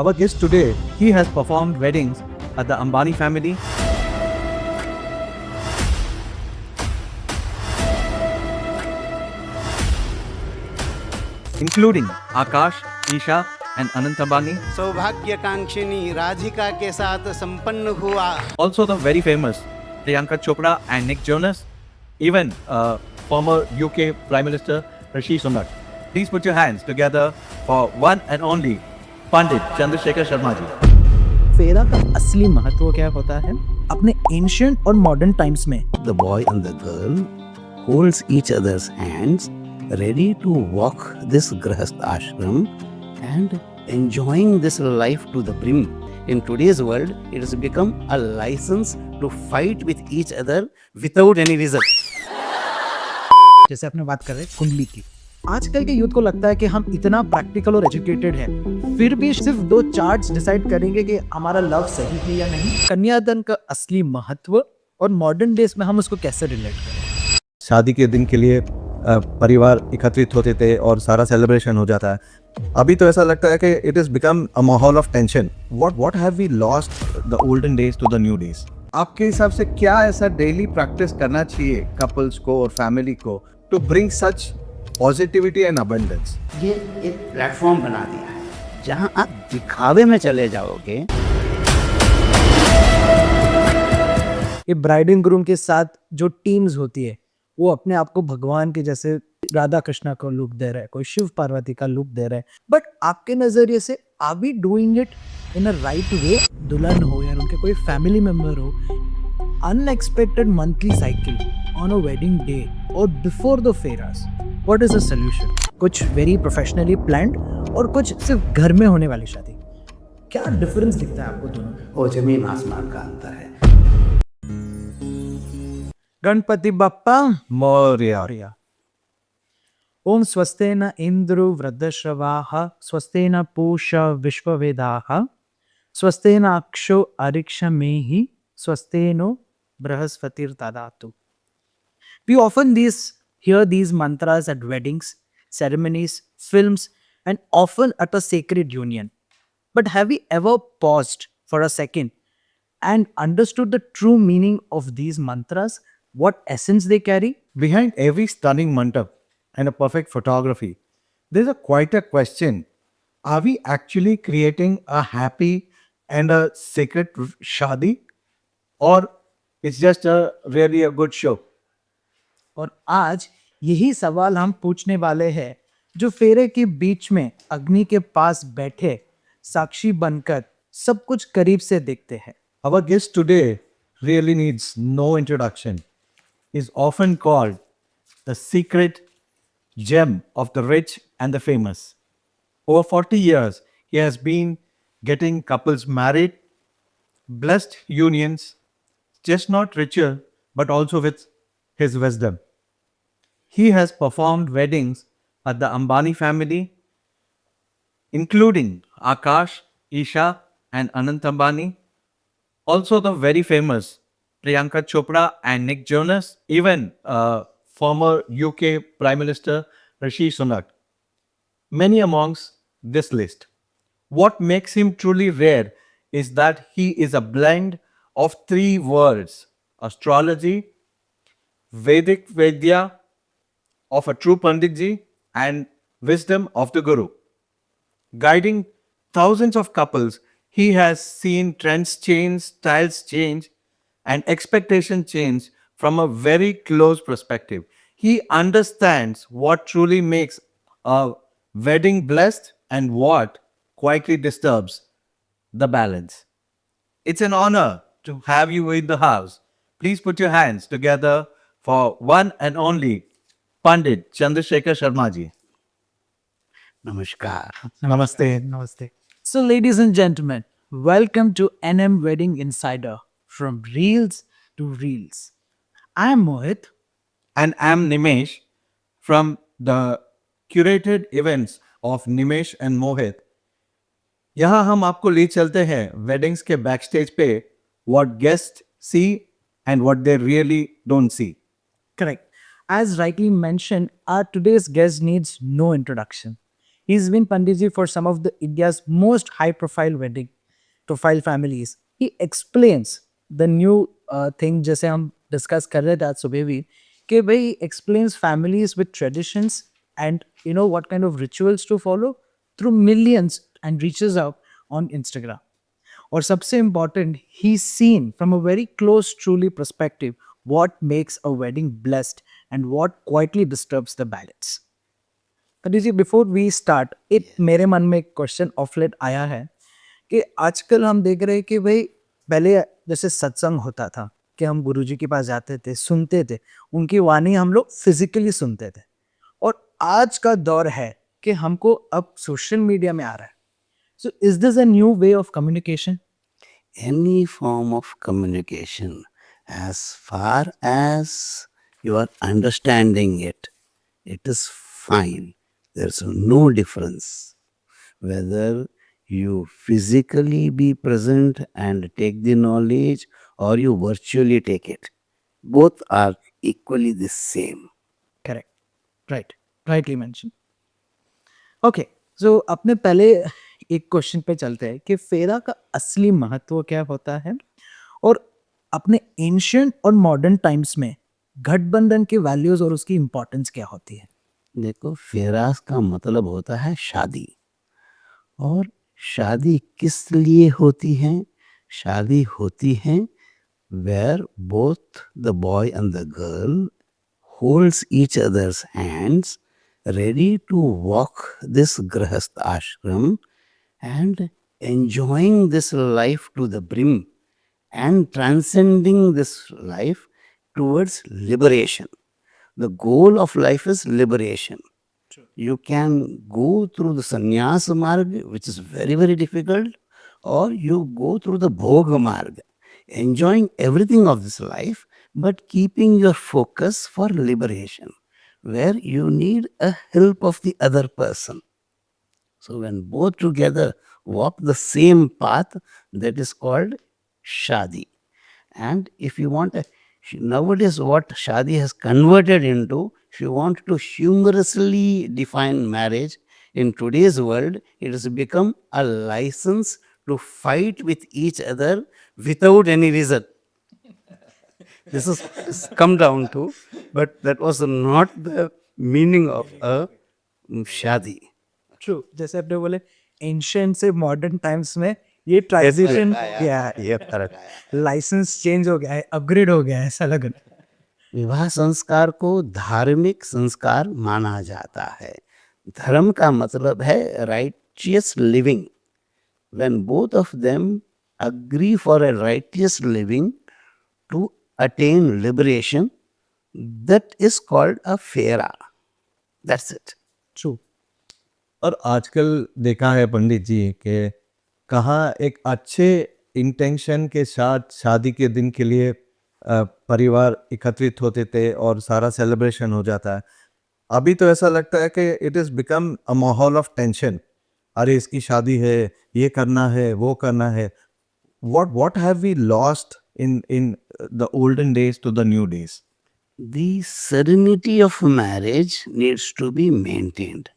Our guest today, he has performed weddings at the Ambani family, including Akash, Isha, and Anant Ambani. सौभाग्यकांक्षिनी Radhika के साथ संपन्न हुआ. Also the very famous Priyanka Chopra and Nick Jonas, even former UK Prime Minister Rishi Sunak. Please put your hands together for one and only Pandit Chandrasekhar Sharma ji. फेरा का असली महत्व क्या होता है अपने एंशियंट और मॉडर्न टाइम्स में? The boy and the girl holds each other's hands, ready to walk this grahast ashram and enjoying this life to the brim. In today's world, it has become a license to fight with each other without any reason. जैसे आपने बात कर रहे हैं कुंडली की, आजकल के यूथ को लगता है कि हम इतना प्रैक्टिकल और एजुकेटेड हैं, फिर भी सिर्फ 2 चार्ट्स डिसाइड करेंगे कि हमारा लव सही है या नहीं. कन्यादान का असली महत्व और मॉडर्न डेज में हम उसको कैसे रिलेट करें? शादी के दिन के लिए परिवार एकत्रित होते थे और सारा सेलिब्रेशन हो जाता है. अभी तो ऐसा लगता है कि इट इज बिकम अ माहौल of tension. What have we lost the olden days to the new days? आपके हिसाब से क्या ऐसा डेली प्रैक्टिस करना चाहिए कपल्स को और फैमिली को to bring such positivity and abundance? ये एक प्लेटफॉर्म बना दिया है जहां आप दिखावे में चले जाओगे. ये ब्राइड एंड ग्रूम के साथ जो टीम्स होती है वो अपने आप को भगवान के जैसे राधा कृष्णा को लुक दे रहा है, कोई शिव पार्वती का लुक दे रहा है. बट आपके नजरिए से are we doing it in a right way? दुल्हन हो या उनके कोई फैमिली मेंबर हो, unexpected monthly cycle on a wedding day और before the pheras, what is the solution? कुछ वेरी प्रोफेशनली प्लान्ड और कुछ सिर्फ घर में होने वाली शादी. क्या डिफरेंस दिखता है आपको दोनों? वो जमीन आसमान का अंतर है. गणपति बप्पा मोरया. ओम स्वस्तेन इंद्रो वृद्धश्रवाः स्वस्तेन पूषा विश्ववेदाः स्वस्तेन अक्षो अरिक्षमेहि स्वस्तेनो बृहस्पतिर्ददातु. We often hear these mantras at weddings, ceremonies, films, and often at a sacred union. But have we ever paused for a second and understood the true meaning of these mantras? What essence they carry? Behind every stunning mandap and a perfect photography, there's a quite a question. Are we actually creating a happy and a sacred shadi? Or it's just really a good show? और आज यही सवाल हम पूछने वाले हैं जो फेरे के बीच में अग्नि के पास बैठे साक्षी बनकर सब कुछ करीब से देखते हैं. Our guest today really needs no introduction. Is often called the secret gem of the rich and the famous. Over 40 years, he has been getting couples married, blessed unions, just not richer, but also with his wisdom. He has performed weddings at the Ambani family, including Akash, Isha, and Anant Ambani. Also the very famous Priyanka Chopra and Nick Jonas, even former UK Prime Minister Rishi Sunak. Many amongst this list. What makes him truly rare is that he is a blend of 3 worlds: astrology, Vedic Vedya of a true Panditji, and wisdom of the Guru. Guiding thousands of couples, he has seen trends change, styles change, and expectation change from a very close perspective. He understands what truly makes a wedding blessed and what quietly disturbs the balance. It's an honor to have you in the house. Please put your hands together for one and only Pandit Chandrasekhar Sharma ji. नमस्कार. Namaste. Namaste. So, ladies and gentlemen, welcome to NM Wedding Insider. From reels to reels. I am Mohit. And I'm Nimesh from the curated events of Nimesh and Mohit. यहाँ हम आपको ले चलते हैं weddings के backstage पे, what guests see and what they really don't see. Correct. As rightly mentioned, our today's guest needs no introduction. He's been Panditji for some of the India's most high-profile wedding profile families. He explains the new thing जैसे हम discuss कर रहे थे आज सुबह भी कि भाई explains families with traditions and you know what kind of rituals to follow through millions and reaches out on Instagram. और सबसे important, he's seen from a very close, truly perspective what makes a wedding blessed and what quietly disturbs the balance. Pandit ji before we start एक मेरे मन में एक question of late आया है कि आजकल हम देख रहे हैं कि भाई पहले जैसे सत्संग होता था कि हम गुरुजी के पास जाते थे सुनते थे उनकी वाणी हम लोग फिजिकली सुनते थे और आज का दौर है कि हमको अब सोशल मीडिया में आ रहा है so is this a new way of communication Any form of communication, as far as you are understanding it, it is fine. There's no difference whether you physically be present and take the knowledge or you virtually take it. Both are equally the same. Correct right rightly mention okay so अपने पहले एक question पे चलते हैं कि फेरा का असली महत्व क्या होता है और अपने एंशियंट और मॉडर्न टाइम्स में गठबंधन के वैल्यूज और उसकी इंपॉर्टेंस क्या होती है देखो फेराज का मतलब होता है शादी और शादी किस लिए होती है शादी होती है where both the boy and the girl holds each other's hands ready to walk this grahast ashram and enjoying this life to the brim and transcending this life towards liberation. The goal of life is liberation. You can go through the sannyas marg, which is very, very difficult, or you go through the bhoga marg, enjoying everything of this life, but keeping your focus for liberation, where you need a help of the other person. So when both together walk the same path, that is called shadi. And if you want a nowadays what shadi has converted into, if you want to humorously define marriage in today's world, it has become a license to fight with each other without any reason. This is come down to, but that was not the meaning of a shadi. True जैसे आपने बोले ancient से modern times में ये transition किया है ये फर्क आया। लाइसेंस चेंज हो गया है अपग्रेड हो गया है ऐसा लग रहा है विवाह संस्कार को धार्मिक संस्कार माना जाता है धर्म का मतलब है righteous living when both of them agree for a righteous living to attain liberation that is called a phera that's it true और आजकल देखा है पंडित जी कि कहाँ एक अच्छे इंटेंशन के साथ शादी के दिन के लिए परिवार एकत्रित होते थे और सारा सेलिब्रेशन हो जाता है अभी तो ऐसा लगता है कि इट इज़ बिकम अ माहौल ऑफ टेंशन अरे इसकी शादी है ये करना है वो करना है what have we lost in the olden days to the new days The serenity of marriage needs to be maintained.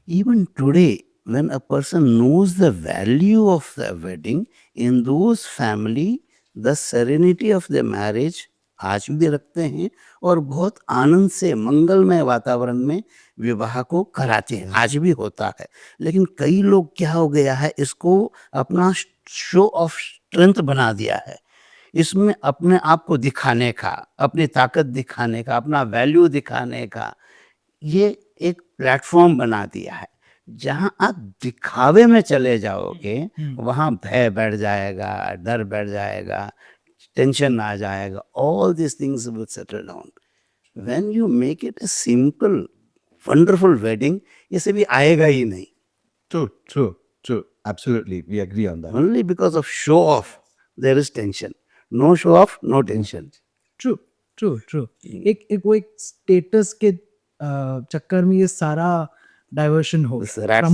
Even today, when a person knows the value of the wedding, in those family, the serenity of the marriage आज भी रखते हैं और बहुत आनंद से मंगलमय वातावरण में विवाह को कराते हैं आज भी होता है लेकिन कई लोग क्या हो गया है इसको अपना शो ऑफ स्ट्रेंथ बना दिया है इसमें अपने आप को दिखाने का अपनी ताकत दिखाने का अपना वैल्यू दिखाने का ये एक प्लेटफॉर्म बना दिया है जहां आप दिखावे में चले जाओगे वहां भय बढ़ जाएगा डर बढ़ जाएगा टेंशन आ जाएगा all this things will settle down when you make it a simple wonderful wedding ये सभी आएगा ही नहीं true absolutely we agree on that only because of show off there is tension no show off no tension true true true एक वो एक status के चक्कर में ये सारा डाइवर्शन हो This rat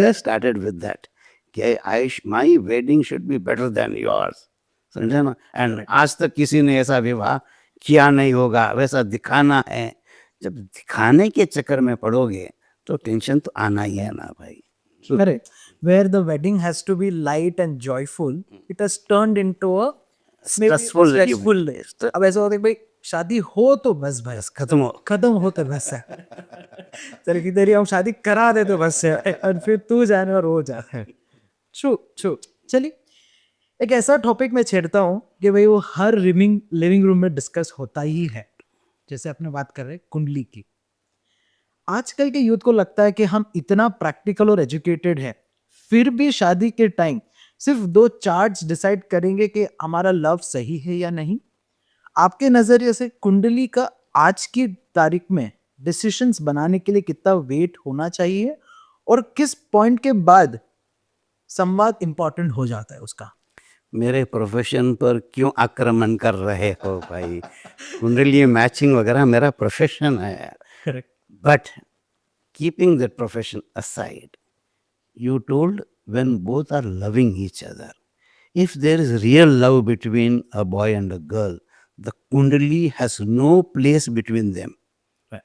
race started with that. Okay, my wedding should be better than yours. समझे ना? And आज तक किसी ने ऐसा विवाह किया नहीं होगा वैसा दिखाना है जब दिखाने के चक्कर में पड़ोगे तो टेंशन तो आना ही है ना भाई. Correct. Where the wedding has to be light and joyful, it has turned into a maybe Stressful stressful day. event. अब ऐसा होता है कि भाई शादी हो तो बस भाई खत्म हो तो बस है. चल कि तेरी हम शादी करा दे तो बस है और फिर तू जाने और वो जाए. True true. चलिए एक ऐसा टॉपिक मैं छेड़ता हूँ कि भाई वो हर लिविंग रूम में डिस्कस होता ही है. जैसे अपने बात कर रहे हैं कुंडली की. आजकल के यूथ को लगता है कि हम इतना प्रैक्टिकल और एजुकेटेड हैं, फिर भी शादी के टाइम सिर्फ 2 चार्ट्स डिसाइड करेंगे कि हमारा लव सही है या नहीं. आपके नजरिए से कुंडली का आज की तारीख में डिसीजंस बनाने के लिए कितना वेट होना चाहिए और किस पॉइंट के बाद संवाद इंपॉर्टेंट हो जाता है उसका. मेरे प्रोफेशन पर क्यों आक्रमण कर रहे हो भाई. कुंडली मैचिंग वगैरह मेरा प्रोफेशन है यार. Correct. But keeping that profession aside, you told when both are loving each other. If there is real love between a boy and a girl, the Kundali has no place between them. Right.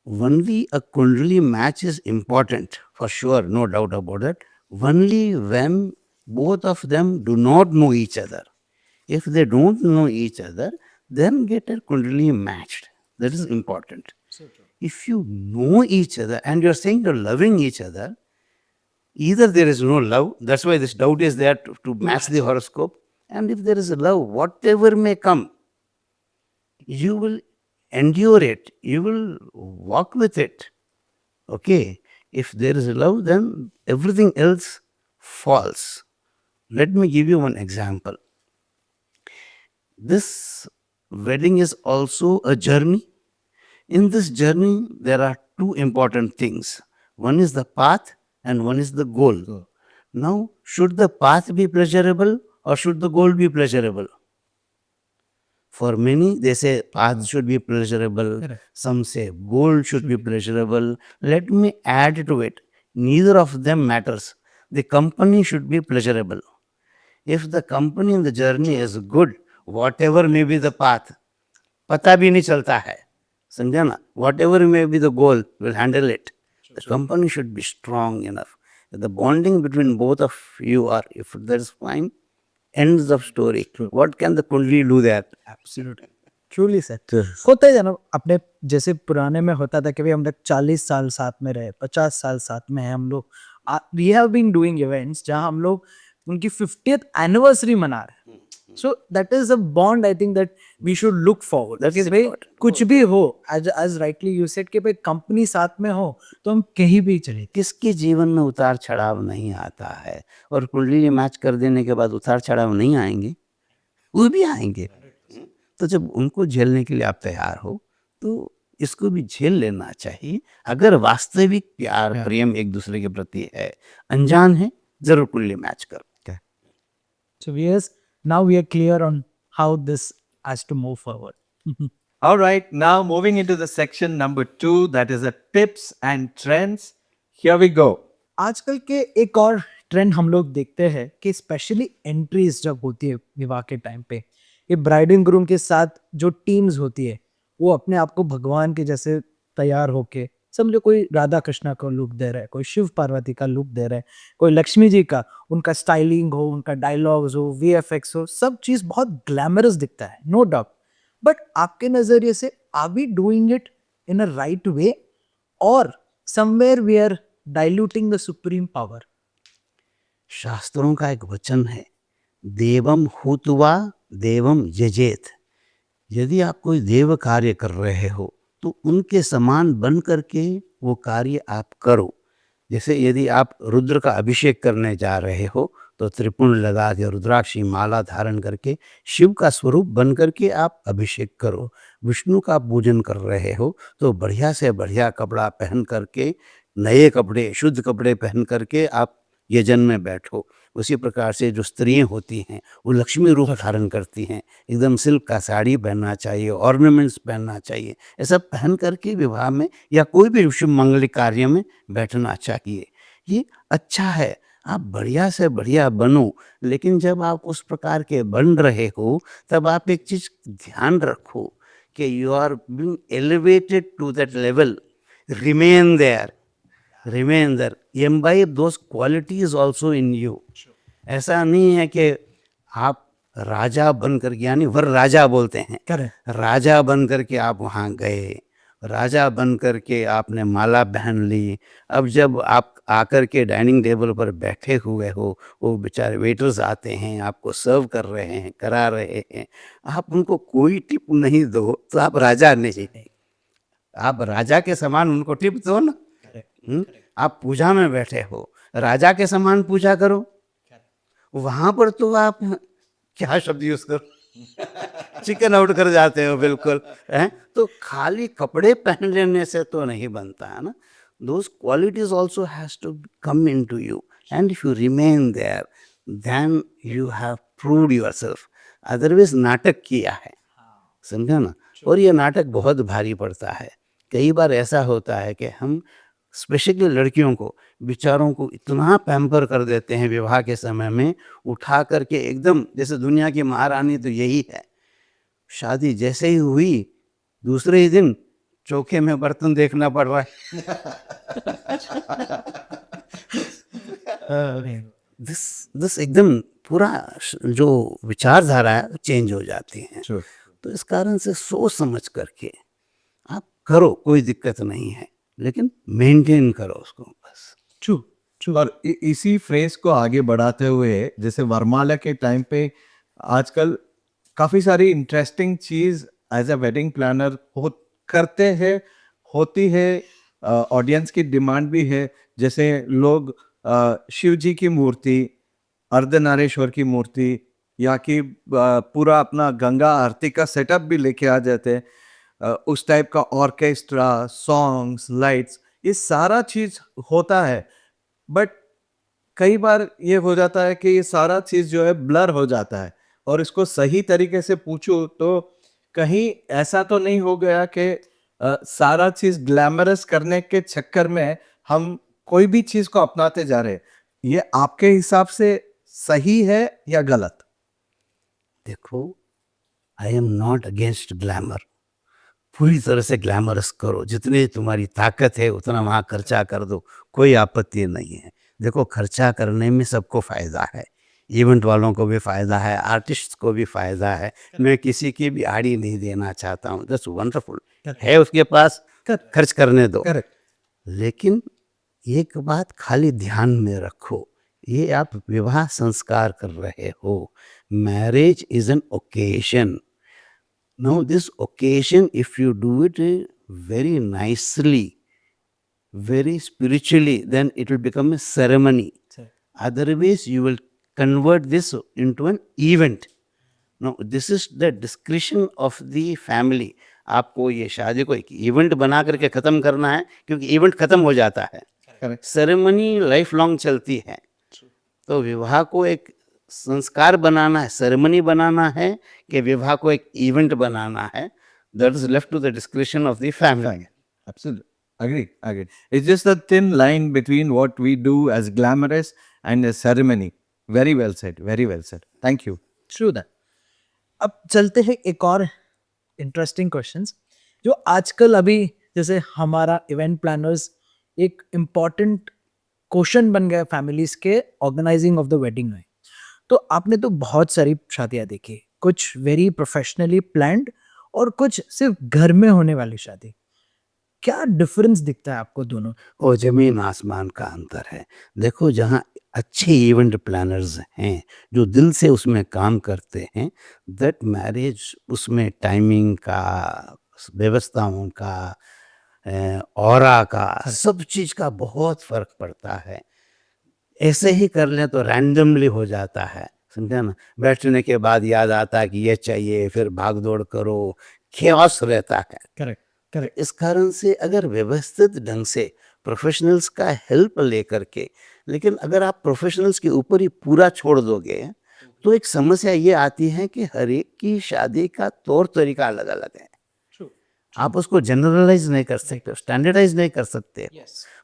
Only a Kundali match is important, for sure, no doubt about that. Only when both of them do not know each other. If they don't know each other, then get a Kundali matched. That is important. If you know each other and you're saying you're loving each other, either there is no love, that's why this doubt is there to match the horoscope, and if there is a love, whatever may come, you will endure it, you will walk with it. Okay? If there is a love, then everything else falls. Let me give you one example. This wedding is also a journey. In this journey, there are 2 important things. One is the path and one is the goal. Now, should the path be pleasurable or should the goal be pleasurable? For many, they say path should be pleasurable. Correct. Some say goal should be pleasurable. Let me add to it. Neither of them matters. The company should be pleasurable. If the company in the journey is good, whatever may be the path, पता भी नहीं चलता है. समझा ना. Whatever may be the goal, will handle it. The company should be strong enough. The bonding between both of you are, if that is fine, ends of story. What can the Kundali do there? Absolutely truly sir. होता है ना अपने जैसे पुराने में होता था कि भाई हम लोग 40 साल साथ में रहे, 50 साल साथ में हैं हम लोग. We have been doing events जहां हम लोग उनकी 50th एनिवर्सरी मना रहे हैं. So that is a bond I think that we should look forward. That is भाई important. कुछ भी हो, एज राइटली यू सेड कि भाई कंपनी साथ में हो तो हम कहीं भी चले. किसके जीवन में उतार चढ़ाव नहीं आता है, और कुंडली मैच कर देने के बाद उतार चढ़ाव नहीं आएंगे, वो भी आएंगे. तो जब उनको झेलने के लिए आप तैयार हो, तो इसको भी झेल लेना चाहिए. अगर वास्तविक प्यार प्रेम एक दूसरे के प्रति है, अनजान है, जरूर कुंडली मैच करो. So yes, now we are clear on how this has to move forward. All right, now moving into the section number 2, that is the tips and trends. Here we go. आजकल के एक और trend हम लोग देखते हैं कि specially entries जब होती है विवाह के टाइम पे, ये ब्राइड एंड ग्रूम के साथ जो टीम्स होती है वो अपने आप को भगवान के जैसे तैयार होके, समझो कोई राधा कृष्णा का लुक दे रहा है, कोई शिव पार्वती का लुक दे रहा है, कोई लक्ष्मी जी का, उनका स्टाइलिंग हो, उनका डायलॉग्स हो, वीएफएक्स हो, सब चीज बहुत ग्लैमरस दिखता है, नो डाउट. बट आपके नजरिए से are we doing it in a right way और somewhere we are diluting the supreme power? शास्त्रों का एक वचन है, देवम हुत्वा देवम यजेत. यदि आप कोई देव कार्य कर रहे हो तो उनके समान बन करके वो कार्य आप करो. जैसे यदि आप रुद्र का अभिषेक करने जा रहे हो तो त्रिपुंड लगा के रुद्राक्षी माला धारण करके शिव का स्वरूप बन करके आप अभिषेक करो. विष्णु का पूजन कर रहे हो तो बढ़िया से बढ़िया कपड़ा पहन करके, नए कपड़े, शुद्ध कपड़े पहन करके आप यजन में बैठो. उसी प्रकार से जो स्त्रियां होती हैं वो लक्ष्मी रूप धारण करती हैं, एकदम सिल्क का साड़ी पहनना चाहिए, ऑर्नामेंट्स पहनना चाहिए. ऐसा पहन करके विवाह में या कोई भी शुभ मंगलिक कार्य में बैठना चाहिए. ये अच्छा है, आप बढ़िया से बढ़िया बनो. लेकिन जब आप उस प्रकार के बन रहे हो तब आप एक चीज ध्यान रखो कि you are being elevated to that level, remain there. remain there. Imbibe those qualities also in you. ऐसा नहीं है कि आप राजा बन करके, यानी वर राजा बोलते हैं, करेक्ट, राजा बन करके आप वहाँ गए, राजा बन करके आपने माला पहन ली। अब जब आप आकर के डाइनिंग टेबल पर बैठे हुए हो, वो बेचारे वेटर्स आते हैं, आपको सर्व कर रहे हैं, करा रहे हैं, आप उनको कोई टिप नहीं दो तो आप राजा नहीं। आप राजा के समान उनको टिप दो ना। आप पूजा में बैठे हो, राजा के समान पूजा करो। वहां पर तो आप क्या शब्द यूज करो, चिकन आउट कर जाते हो बिल्कुल, हैं? तो खाली कपड़े पहन लेने से तो नहीं बनता है ना। Those qualities also has to come in to you, and if you remain there then you have proved yourself. Otherwise नाटक किया है, समझा ना। और ये नाटक बहुत भारी पड़ता है। कई बार ऐसा होता है कि हम स्पेशली लड़कियों को, बेचारों को इतना पैम्पर कर देते हैं विवाह के समय में, उठा करके एकदम जैसे दुनिया की महारानी तो यही है। शादी जैसे ही हुई दूसरे ही दिन चौके में बर्तन देखना पड़ रहा है। दिस एकदम पूरा जो विचारधारा है चेंज हो जाती है। Sure. तो इस कारण से सोच समझ करके आप करो, कोई दिक्कत नहीं है, लेकिन मेंटेन करो उसको बस। True true. और इसी फ्रेज को आगे बढ़ाते हुए, जैसे वरमाला के टाइम पे आजकल काफ़ी सारी इंटरेस्टिंग चीज़ एज अ वेडिंग प्लानर करते हैं, होती है, ऑडियंस की डिमांड भी है। जैसे लोग शिव जी की मूर्ति, अर्धनारेश्वर की मूर्ति, या कि पूरा अपना गंगा आरती का सेटअप भी लेके आ जाते हैं। उस टाइप का ऑर्केस्ट्रा, सॉन्ग्स, लाइट्स, ये सारा चीज़ होता है। बट कई बार ये हो जाता है कि ये सारा चीज़ जो है ब्लर हो जाता है, और इसको सही तरीके से पूछूं तो कहीं ऐसा तो नहीं हो गया कि सारा चीज़ ग्लैमरस करने के चक्कर में हम कोई भी चीज़ को अपनाते जा रहे हैं। ये आपके हिसाब से सही है या गलत? देखो, आई एम नॉट अगेंस्ट ग्लैमर। पूरी तरह से ग्लैमरस करो, जितनी तुम्हारी ताकत है उतना वहाँ खर्चा कर दो, कोई आपत्ति नहीं है। देखो, खर्चा करने में सबको फ़ायदा है, इवेंट वालों को भी फ़ायदा है, आर्टिस्ट को भी फ़ायदा है। मैं किसी की भी आड़ी नहीं देना चाहता हूँ। दैट्स वंडरफुल, है उसके पास, खर्च करने दो। करेक्ट। लेकिन एक बात खाली ध्यान में रखो, ये आप विवाह संस्कार कर रहे हो। Marriage is an occasion. Now this occasion, if you do it very nicely, very spiritually, then it will become a ceremony. Otherwise, you will convert this into an event. Now, this is the discretion of the family. आपको ये शादी को एक event बना करके ख़त्म करना है, क्योंकि इवेंट ख़त्म हो जाता है, सेरेमनी लाइफ लॉन्ग चलती है। तो विवाह को एक संस्कार बनाना है, सेरेमनी बनाना है, कि विवाह को एक इवेंट बनाना है। That is left to the description of the family. Absolutely. Agreed. It's just a thin line between what we do as glamorous and a ceremony. Very well said. Very well said. Thank you. True that. अब चलते हैं एक और interesting questions, जो आजकल अभी जैसे हमारा इवेंट प्लानर्स एक इम्पॉर्टेंट क्वेश्चन बन गया फैमिलीज के ऑर्गेनाइजिंग ऑफ द वेडिंग में। तो आपने तो बहुत सारी शादियां देखी, कुछ वेरी प्रोफेशनली प्लान्ड और कुछ सिर्फ घर में होने वाली शादी। क्या डिफरेंस दिखता है आपको दोनों? और ज़मीन आसमान का अंतर है। देखो, जहाँ अच्छे इवेंट प्लानर्स हैं जो दिल से उसमें काम करते हैं, दैट मैरिज, उसमें टाइमिंग का, व्यवस्थाओं का, ऑरा का, सब चीज़ का बहुत फ़र्क पड़ता है। ऐसे ही कर लें तो रैंडमली हो जाता है, समझा ना। बैठने के बाद याद आता है कि ये चाहिए, फिर भाग दौड़ करो, chaos रहता है। Correct correct. इस कारण से अगर व्यवस्थित ढंग से प्रोफेशनल्स का हेल्प लेकर के, लेकिन अगर आप प्रोफेशनल्स के ऊपर ही पूरा छोड़ दोगे तो एक समस्या ये आती है कि हर एक की शादी का तौर तरीका अलग अलग है। आप उसको जनरलाइज नहीं कर सकते, स्टैंडर्डाइज नहीं कर सकते।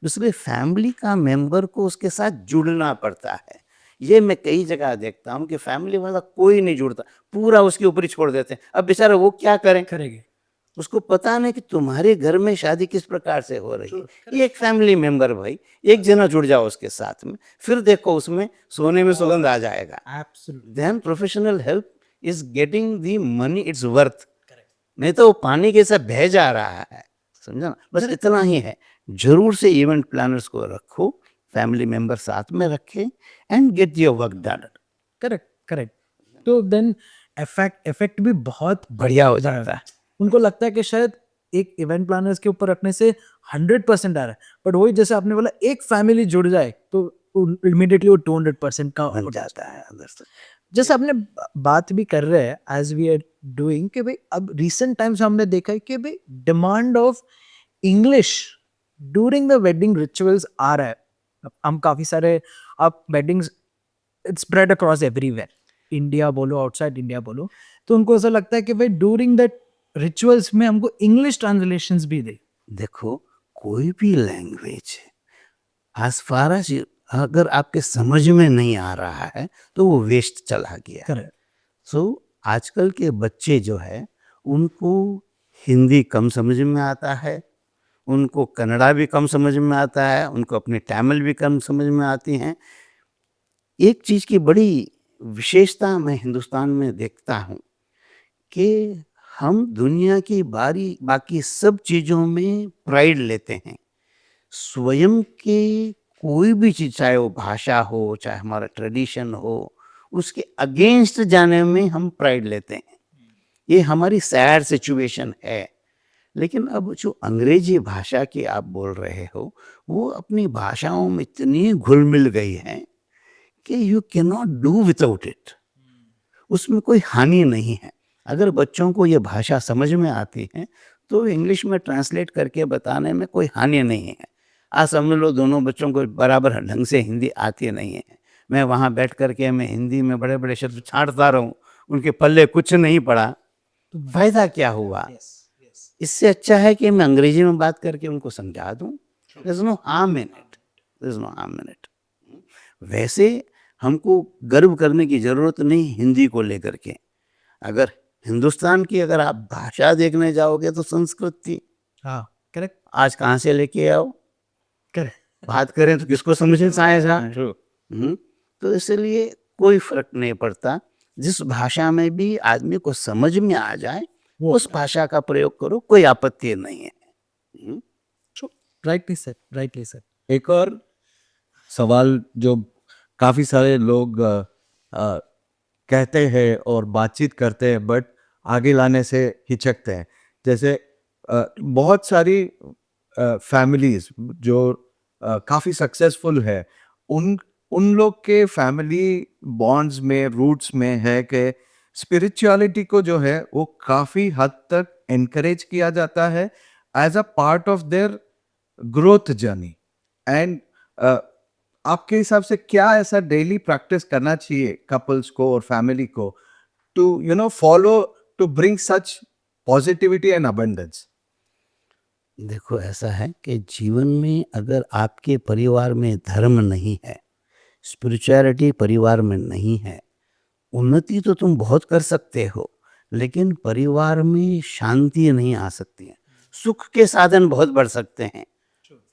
इसलिए फैमिली का मेंबर को उसके साथ जुड़ना पड़ता है। ये मैं कई जगह देखता हूँ कि फैमिली वाला कोई नहीं जुड़ता, पूरा उसके ऊपर ही छोड़ देते हैं। अब बेचारा वो क्या करें? करेंगे। उसको पता नहीं कि तुम्हारे घर में शादी किस प्रकार से हो रही है। एक फैमिली मेंबर भाई, एक जना जुड़ जाओ उसके साथ में, फिर देखो उसमें सोने में सुगंध आ जाएगा। Absolutely then professional help is getting the money it's worth. नहीं तो वो पानी के साथ बह जा रहा है, समझा ना। बस इतना ही है, जरूर से इवेंट प्लानर्स को रखो, फैमिली मेंबर साथ में रखें and get your work done. Correct correct. तो देन इफेक्ट भी बहुत बढ़िया हो जाता है। उनको लगता है कि शायद एक इवेंट प्लानर्स के ऊपर रखने से 100% आ रहा है, बट वही जैसे आपने बोला एक फैमिली जुड़ जाए तो इमीडिएटली वो 200% का बन जाता है अंदर से। जैसे आपने बात भी कर रहे हैं एज वी आर डूइंग कि भाई अब रिसेंट टाइम्स हमने देखा है कि भाई demand of English during the wedding rituals आ रहा है। हम काफी सारे आप weddings it's spread across everywhere, India बोलो आउटसाइड इंडिया बोलो, तो उनको ऐसा लगता है कि भाई ड्यूरिंग दैट रिचुअल्स में हमको इंग्लिश ट्रांसलेशंस भी दे। देखो, कोई भी लैंग्वेज एज फार एज अगर आपके समझ में नहीं आ रहा है तो वो वेस्ट चला गया। करेक्ट। सो आजकल के बच्चे जो है उनको हिंदी कम समझ में आता है, उनको कन्नड़ा भी कम समझ में आता है, उनको अपनी तमिल भी कम समझ में आती हैं। एक चीज़ की बड़ी विशेषता मैं हिंदुस्तान में देखता हूँ कि हम दुनिया की बाकी सब चीज़ों में प्राइड लेते हैं। स्वयं के कोई भी चीज़, चाहे वो भाषा हो, चाहे हमारा ट्रेडिशन हो, उसके अगेंस्ट जाने में हम प्राइड लेते हैं। ये हमारी सैड सिचुएशन है। लेकिन अब जो अंग्रेजी भाषा की आप बोल रहे हो, वो अपनी भाषाओं में इतनी घुल मिल गई है कि you can not do without it. उसमें कोई हानि नहीं है। अगर बच्चों को ये भाषा समझ में आती है तो इंग्लिश में ट्रांसलेट करके बताने में कोई हानि नहीं है। आज समझ लो दोनों बच्चों को बराबर ढंग से हिंदी आती नहीं है, मैं वहाँ बैठ करके मैं हिंदी में बड़े बड़े शब्द छांटता रहूँ, उनके पल्ले कुछ नहीं पड़ा, तो फायदा क्या हुआ। इससे अच्छा है कि मैं अंग्रेजी में बात करके उनको समझा दूँ। There's no harm in it. There's no harm in it. वैसे हमको गर्व करने की जरूरत नहीं हिंदी को लेकर के। अगर हिंदुस्तान की अगर आप भाषा देखने जाओगे तो संस्कृत थी, हाँ करेक्ट आज कहाँ से लेके आओ। करेक्ट। बात करें तो किसको समझ में आएगा। तो इसलिए कोई फर्क नहीं पड़ता, जिस भाषा में भी आदमी को समझ में आ जाए उस भाषा का प्रयोग करो, कोई आपत्ति नहीं है। Rightly sir, rightly sir. एक और सवाल जो काफ़ी सारे लोग कहते हैं और बातचीत करते हैं बट आगे लाने से हिचकते हैं, जैसे बहुत सारी फैमिलीज जो काफ़ी सक्सेसफुल है, उन लोग के फैमिली बॉन्ड्स में रूट्स में है कि स्पिरिचुअलिटी को जो है वो काफ़ी हद तक एनकरेज किया जाता है as a part of their growth journey. And आपके हिसाब से क्या ऐसा डेली प्रैक्टिस करना चाहिए कपल्स को और फैमिली को to follow to bring such positivity and abundance? देखो, ऐसा है कि जीवन में अगर आपके परिवार में धर्म नहीं है, स्पिरिचुअलिटी परिवार में नहीं है, उन्नति तो तुम बहुत कर सकते हो लेकिन परिवार में शांति नहीं आ सकती है। सुख के साधन बहुत बढ़ सकते हैं,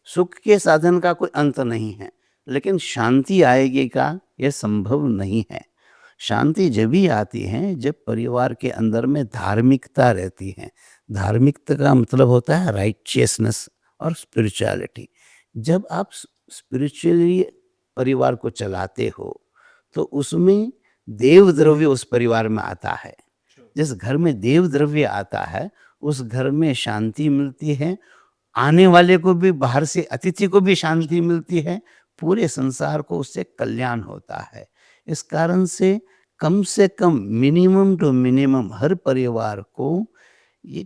सुख के साधन का कोई अंत नहीं है, लेकिन शांति आएगी का यह संभव नहीं है। शांति जब भी आती है जब परिवार के अंदर में धार्मिकता रहती है। धार्मिकता का मतलब होता है राइचियसनेस और स्पिरिचुअलिटी। जब आप स्पिरिचुअली परिवार को चलाते हो तो उसमें देव द्रव्य उस परिवार में आता है। जिस घर में देव द्रव्य आता है उस घर में शांति मिलती है, आने वाले को भी, बाहर से अतिथि को भी शांति मिलती है, पूरे संसार को उससे कल्याण होता है। इस कारण से कम मिनिमम टू मिनिमम हर परिवार को ये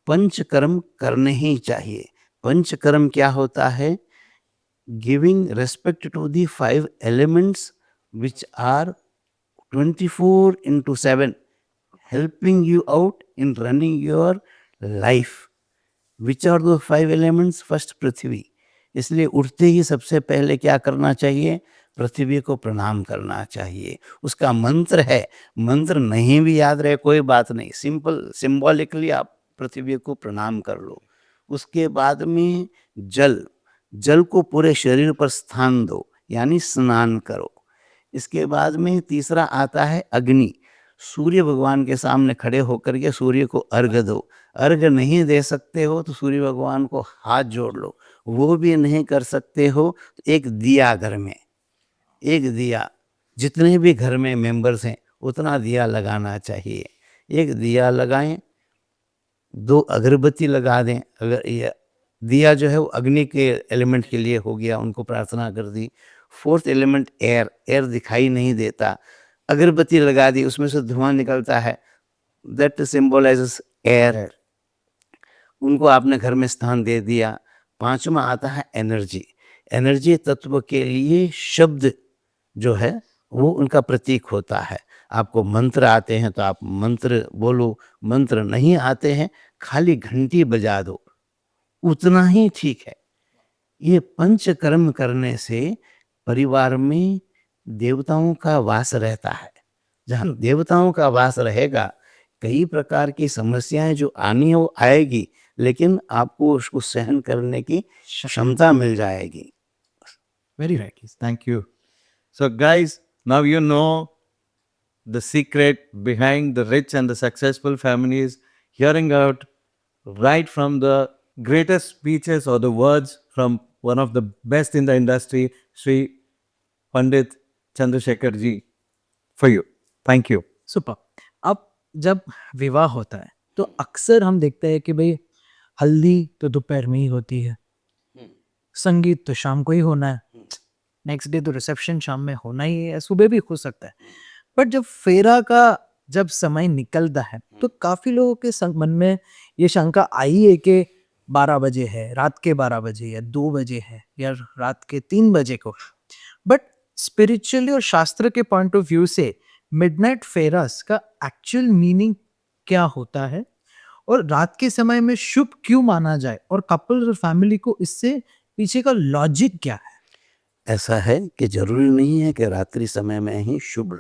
पंचकर्म करने ही चाहिए। पंचकर्म क्या होता है? Giving respect to the 5 elements which are 24/7 helping you out in running your life. Which are the 5 elements? First, पृथ्वी। इसलिए उठते ही सबसे पहले क्या करना चाहिए? पृथ्वी को प्रणाम करना चाहिए। उसका मंत्र है, मंत्र नहीं भी याद रहे कोई बात नहीं, सिंपल सिंबॉलिकली आप पृथ्वी को प्रणाम कर लो। उसके बाद में जल, जल को पूरे शरीर पर स्थान दो, यानी स्नान करो। इसके बाद में तीसरा आता है अग्नि। सूर्य भगवान के सामने खड़े होकर के सूर्य को अर्घ दो। अर्घ नहीं दे सकते हो तो सूर्य भगवान को हाथ जोड़ लो। वो भी नहीं कर सकते हो तो एक दिया घर में, एक दिया, जितने भी घर में मेंबर्स हैं उतना दिया लगाना चाहिए। एक दिया लगाएं, 2 अगरबत्ती लगा दें। अगर ये दिया जो है वो अग्नि के एलिमेंट के लिए हो गया, उनको प्रार्थना कर दी। 4th एलिमेंट एयर, एयर दिखाई नहीं देता, अगरबत्ती लगा दी, उसमें से धुआं निकलता है, दैट सिंबलाइजेस एयर, उनको आपने घर में स्थान दे दिया। 5वां आता है एनर्जी। एनर्जी तत्व के लिए शब्द जो है वो उनका प्रतीक होता है। आपको मंत्र आते हैं तो आप मंत्र बोलो, मंत्र नहीं आते हैं खाली घंटी बजा दो, उतना ही ठीक है। ये पंचकर्म करने से परिवार में देवताओं का वास रहता है। जहाँ देवताओं का वास रहेगा, कई प्रकार की समस्याएं जो आनी है वो आएगी, लेकिन आपको उसको सहन करने की क्षमता मिल जाएगी। Very right. Thank you. So, guys, now you know the secret behind the rich and the successful families, hearing out right from the greatest speeches or the words from one of the best in the industry, Sri Pandit Chandrasekhar ji, for you. Thank you. Super. अब जब विवाह होता है तो अक्सर हम देखते हैं कि भाई हल्दी तो दोपहर में ही होती है, संगीत तो शाम को ही होना है, नेक्स्ट डे तो रिसेप्शन शाम में होना ही है, सुबह भी हो सकता है। बट जब फेरा का जब समय निकलता है तो काफी लोगों के मन में ये शंका आई है कि 12 बजे है, रात के 12 बजे या 2 बजे है या रात के 3 बजे को। बट स्पिरिचुअली और शास्त्र के पॉइंट ऑफ व्यू से मिडनाइट फेरास का एक्चुअल मीनिंग क्या होता है और रात के समय में शुभ क्यों माना जाए और कपल और फैमिली को इससे पीछे का लॉजिक क्या है? ऐसा है कि जरूरी नहीं है कि रात्रि समय में ही शुभ,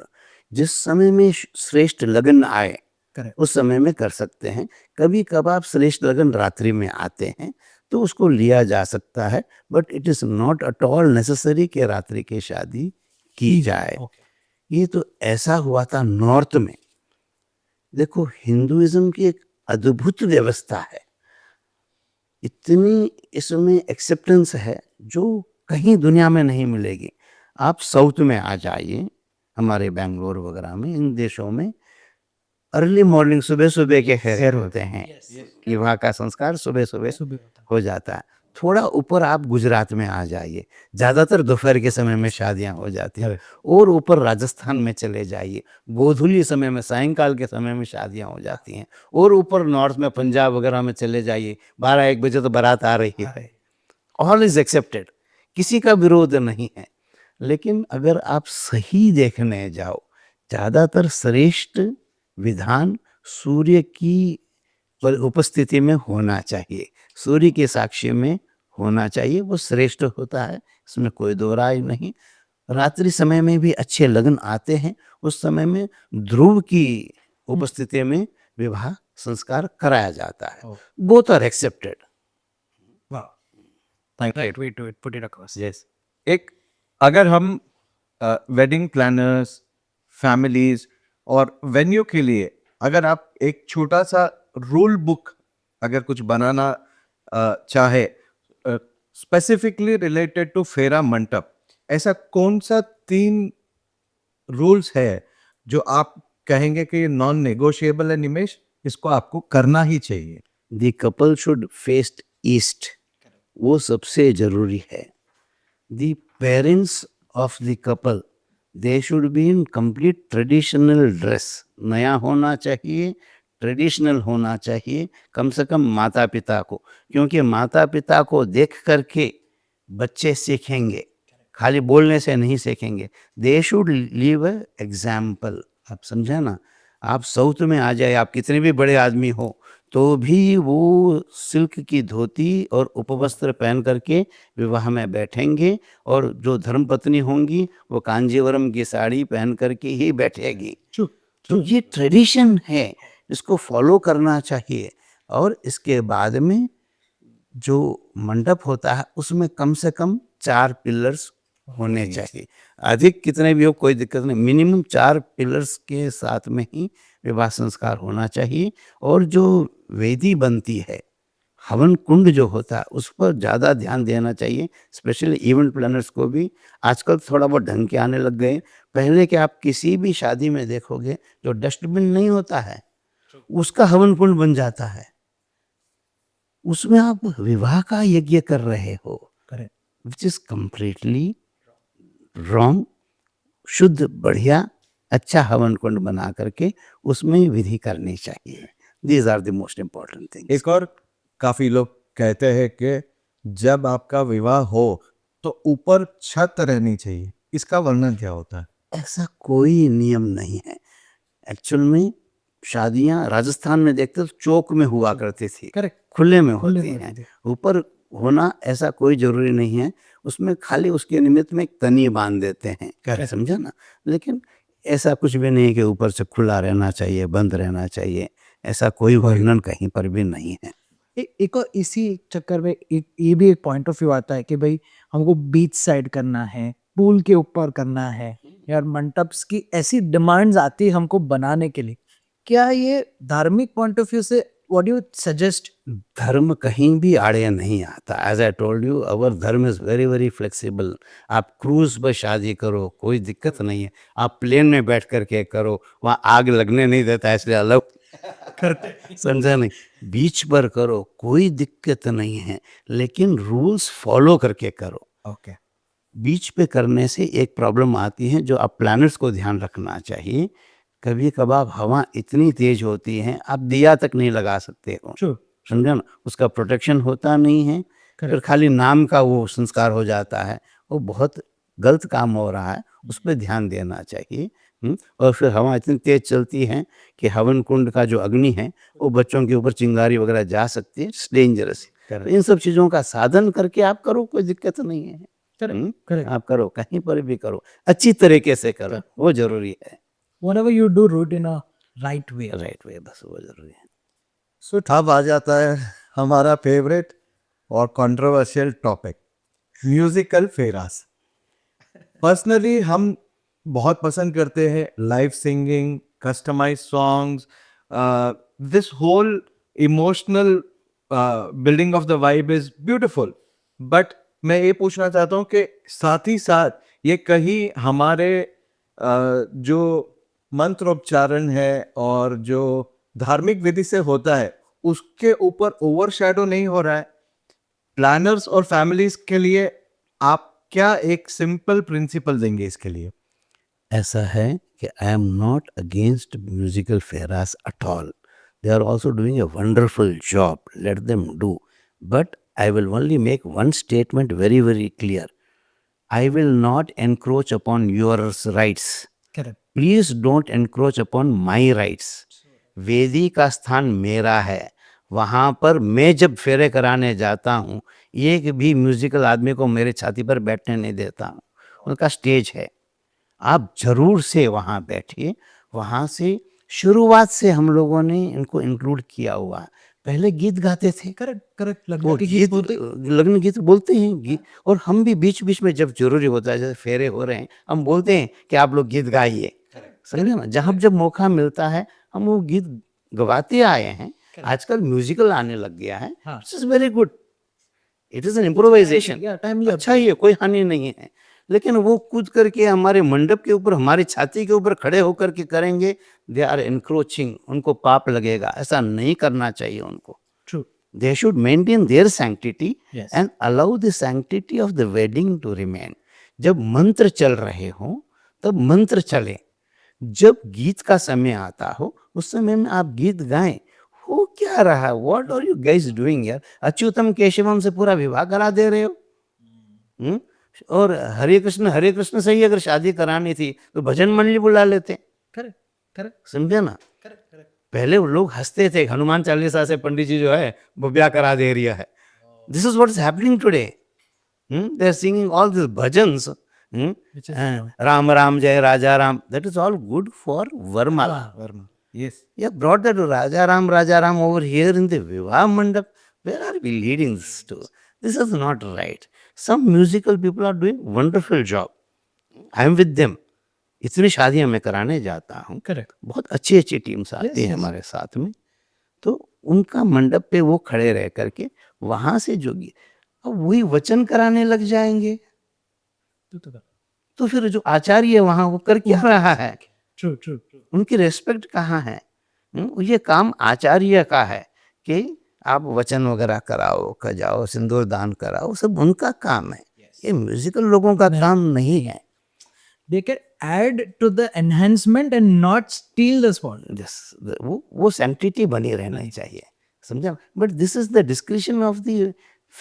जिस समय में श्रेष्ठ लगन आए करेक्ट। उस समय में कर सकते हैं। कभी कभार श्रेष्ठ लगन रात्रि में आते हैं तो उसको लिया जा सकता है, but it is not at all necessary कि रात्रि की शादी की जाए। ये तो ऐसा हुआ था नॉर्थ में। देखो, हिंदुइज्म की एक अद्भुत व्यवस्था है, इतनी इसमें एक्सेप्टेंस है जो कहीं दुनिया में नहीं मिलेगी। आप साउथ में आ जाइए, हमारे बेंगलोर वगैरह में, इन देशों में अर्ली मॉर्निंग, सुबह सुबह के फेर होते हैं। विवाह का संस्कार सुबह सुबह हो जाता है। थोड़ा ऊपर आप गुजरात में आ जाइए, ज़्यादातर दोपहर के समय में शादियां हो जाती हैं। और ऊपर राजस्थान में चले जाइए, गोधूली समय में, सायंकाल के समय में शादियां हो जाती हैं। और ऊपर नॉर्थ में पंजाब वगैरह में चले जाइए, 12-1 बजे तो बारात आ रही है। ऑल इज एक्सेप्टेड, किसी का विरोध नहीं है। लेकिन अगर आप सही देखने जाओ, ज़्यादातर श्रेष्ठ विधान सूर्य की उपस्थिति में होना चाहिए, सूर्य के साक्षी में होना चाहिए, वो श्रेष्ठ होता है, इसमें कोई दो राय नहीं। रात्रि समय में भी अच्छे लगन आते हैं, उस समय में ध्रुव की उपस्थिति में विवाह संस्कार कराया जाता है। Both are accepted. Thank you. Right, way to put it across. Yes. एक अगर हम वेडिंग प्लानर्स, फैमिलीज और वेन्यू के लिए अगर आप एक छोटा सा रूल बुक अगर कुछ बनाना चाहे स्पेसिफिकली रिलेटेड टू फेरा मंडप, ऐसा कौन सा 3 रूल्स है जो आप कहेंगे कि ये नॉन नेगोशिएबल है निमेश, इसको आपको करना ही चाहिए? The couple should face east, वो सबसे जरूरी है। The parents of the couple, they should be in complete traditional dress, नया होना चाहिए, ट्रेडिशनल होना चाहिए, कम से कम माता पिता को, क्योंकि माता पिता को देख करके बच्चे सीखेंगे, खाली बोलने से नहीं सीखेंगे। They should leave a example. आप समझे ना? आप साउथ में आ जाए, आप कितने भी बड़े आदमी हो तो भी वो सिल्क की धोती और उपवस्त्र पहन करके विवाह में बैठेंगे, और जो धर्मपत्नी होंगी वो कांजीवरम की साड़ी पहन करके ही बैठेगी। तो ये ट्रेडिशन है, इसको फॉलो करना चाहिए। और इसके बाद में जो मंडप होता है उसमें कम से कम 4 पिलर्स होने चाहिए। अधिक कितने भी हो कोई दिक्कत नहीं, मिनिमम 4 पिलर्स के साथ में ही विवाह संस्कार होना चाहिए। और जो वेदी बनती है, हवन कुंड जो होता है, उस पर ज़्यादा ध्यान देना चाहिए। स्पेशली इवेंट प्लानर्स को भी आजकल थोड़ा बहुत ढंग के आने लग गए। पहले के आप किसी भी शादी में देखोगे जो डस्टबिन नहीं होता है उसका हवन कुंड बन जाता है, उसमें आप विवाह का यज्ञ कर रहे हो, correct, which is completely wrong. शुद्ध बढ़िया अच्छा हवन कुंड बना करके उसमें विधि करनी चाहिए। These are the most important things. एक और काफी लोग कहते हैं कि जब आपका विवाह हो तो ऊपर छत रहनी चाहिए, इसका वर्णन क्या होता है? ऐसा कोई नियम नहीं है। एक्चुअल में शादियां राजस्थान में देखते तो चौक में हुआ करती थी, करेक्ट, खुले में खुले होती में हैं। होती थी। ऊपर होना ऐसा कोई जरूरी नहीं है, उसमें खाली उसके निमित्त में एक तनी बांध देते हैं, समझा ना। लेकिन ऐसा कुछ भी नहीं है कि ऊपर से खुला रहना चाहिए, बंद रहना चाहिए, ऐसा कोई वर्णन कहीं पर भी नहीं है। एक और इसी चक्कर में ये भी एक पॉइंट ऑफ व्यू आता है कि भाई हमको बीच साइड करना है, पूल के ऊपर करना है, यार मंडप्स की ऐसी डिमांड्स आती है हमको बनाने के लिए। क्या ये धार्मिक पॉइंट ऑफ व्यू से व्हाट डू यू सजेस्ट? धर्म कहीं भी आड़े नहीं आता। एज आई टोल्ड यू, अवर धर्म इज वेरी वेरी फ्लेक्सिबल। आप क्रूज पर शादी करो, कोई दिक्कत नहीं है। आप प्लेन में बैठ करके करो, वहाँ आग लगने नहीं देता इसलिए अलग करते, समझा नहीं। बीच पर करो, कोई दिक्कत नहीं है, लेकिन रूल्स फॉलो करके करो। ओके, बीच पे करने से एक प्रॉब्लम आती है जो आप प्लानर्स को ध्यान रखना चाहिए। कभी कभार हवा इतनी तेज होती है आप दिया तक नहीं लगा सकते हो, समझा ना। उसका प्रोटेक्शन होता नहीं है, फिर खाली नाम का वो संस्कार हो जाता है, वो बहुत गलत काम हो रहा है, उस पर ध्यान देना चाहिए। और फिर हवा इतनी तेज चलती है कि हवन कुंड का जो अग्नि है वो बच्चों के ऊपर चिंगारी वगैरह जा सकती है, इट्स डेंजरस। तो इन सब चीज़ों का साधन करके आप करो, कोई दिक्कत नहीं है। करेक्ट, आप करो, कहीं पर भी करो, अच्छी तरीके से करो, वो जरूरी है। Whatever you do root in a right way. Right way, बस वो जरूरी है। सो अब आ जाता है हमारा फेवरेट और controversial topic, musical pheras. Personally हम बहुत पसंद करते हैं live singing, customise songs, this whole emotional building of the vibe is beautiful. But मैं ये पूछना चाहता हूँ कि साथ ही साथ ये कहीं हमारे जो मंत्रोच्चारण है और जो धार्मिक विधि से होता है उसके ऊपर ओवरशैडो नहीं हो रहा है? प्लानर्स और फैमिलीज के लिए आप क्या एक सिंपल प्रिंसिपल देंगे इसके लिए? ऐसा है कि I am not against musical pheras at all. They are also doing a wonderful job, let them do. But I will only make one statement very very clear, I will not encroach upon yours rights. Correct, please don't encroach upon my rights. वेदी का स्थान मेरा है, वहाँ पर मैं जब फेरे कराने जाता हूँ एक भी म्यूजिकल आदमी को मेरे छाती पर बैठने नहीं देता हूँ। उनका स्टेज है, आप जरूर से वहाँ बैठिए। वहाँ से शुरुआत से हम लोगों ने इनको इंक्लूड किया हुआ है। पहले गीत गाते थे, करेक्ट, वो गीत लग्न गीत बोलते हैं गीत, और हम भी बीच बीच में जब जरूरी होता है, जैसे फेरे हो रहे हैं, हम बोलते हैं कि आप लोग गीत गाइए, समझे ना। जहाँ जब मौका मिलता है हम वो गीत गवाते आए हैं। आजकल म्यूजिकल आने लग गया है, it is very good, it is an improvisation, अच्छा ही है, कोई हानि नहीं है। लेकिन वो कूद करके हमारे मंडप के ऊपर, हमारी छाती के ऊपर खड़े होकर के करेंगे, दे आर एनक्रोचिंग, उनको पाप लगेगा, ऐसा नहीं करना चाहिए उनको। True, They should maintain their sanctity Yes. and allow the sanctity of the wedding to remain. जब मंत्र चल रहे हो तब मंत्र चले, जब गीत का समय आता हो उस समय में आप गीत गाएं। हो क्या रहा है, what are you guys doing यार? अच्युतम केशवम से पूरा विवाह करा दे रहे हो। और हरे कृष्ण से ही अगर शादी करानी थी तो भजन मंडली बुला लेते, करेक्ट, समझे ना। पहले वो लोग हंसते थे, हनुमान चालीसा से पंडित जी जो है वो ब्याह करा दे रही है। This is what is happening today. They are singing all this bhajans, Ram Ram जय राजा Ram, that is all good for varmala, Yes. You have brought that Raja Ram over here in the Vivah Mandap. Where are we leading this to? This is not right. Some musical people are doing wonderful job. I am with them. इतनी शादियां मैं कराने जाता हूँ, Correct. बहुत अच्छी अच्छी teams आती Yes, हैं yes. हमारे साथ में, तो उनका मंडप पे वो खड़े रह करके वहां से जोगी अब वही वचन कराने लग जाएंगे, तो फिर जो आचार्य है वहां वो कर क्या रहा है? True, true, true. उनकी रेस्पेक्ट कहाँ है? ये काम आचार्य का है कि आप वचन वगैरह कराओ, खजाओ, सिंदूर दान कराओ, सब उनका काम है। ये म्यूजिकल लोगों का काम नहीं है। They can add to the enhancement and not steal the spot. वो सैंक्टिटी बनी रहना चाहिए, समझा? But this is the description of the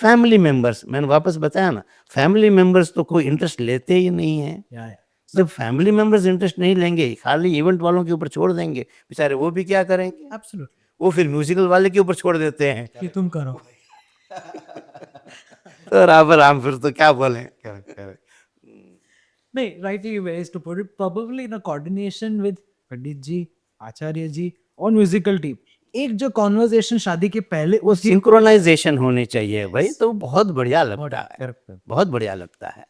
family members. मैंने वापस बताया ना, फैमिली मेंबर्स तो कोई इंटरेस्ट लेते ही नहीं है। Yeah, yeah. जब फैमिली मेंबर्स इंटरेस्ट नहीं लेंगे, खाली इवेंट वालों के ऊपर छोड़ देंगे, बेचारे वो भी क्या करेंगे? Absolutely. वो फिर म्यूजिकल वाले के ऊपर छोड़ देते हैं। कि तुम करो। तो राम फिर तो क्या बोले? नहीं, rightly ways to put it, probably in a coordination with पंडित जी, आचार्य जी और म्यूजिकल टीम, एक जो कॉन्वर्सेशन शादी के पहले वो सिंक्रोनाइजेशन होनी चाहिए भाई, तो बहुत बढ़िया लगता है, Correct. बहुत बढ़िया लगता है।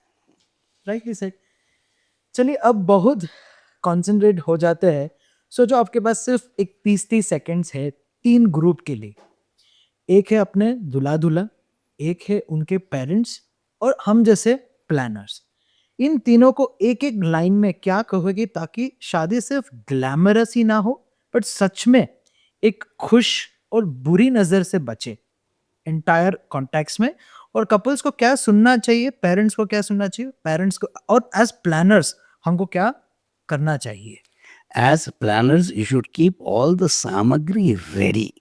Rightly said. चलिए अब बहुत कंसंट्रेट हो जाते हैं। सो जो आपके पास सिर्फ एक 30 सेकंड्स है 3 ग्रुप के लिए, एक है अपने दूल्हा दुल्हन, एक है उनके पेरेंट्स और हम जैसे प्लानर्स। इन तीनों को एक एक लाइन में क्या कहोगे ताकि शादी सिर्फ ग्लैमरस ही ना हो बट सच में एक खुश और बुरी नजर से बचे एंटायर कॉन्टेक्स्ट में? और कपल्स को क्या सुनना चाहिए, पेरेंट्स को क्या सुनना चाहिए, पेरेंट्स को, और एज प्लानर्स हमको क्या करना चाहिए? As planners, you should keep all the samagri ready.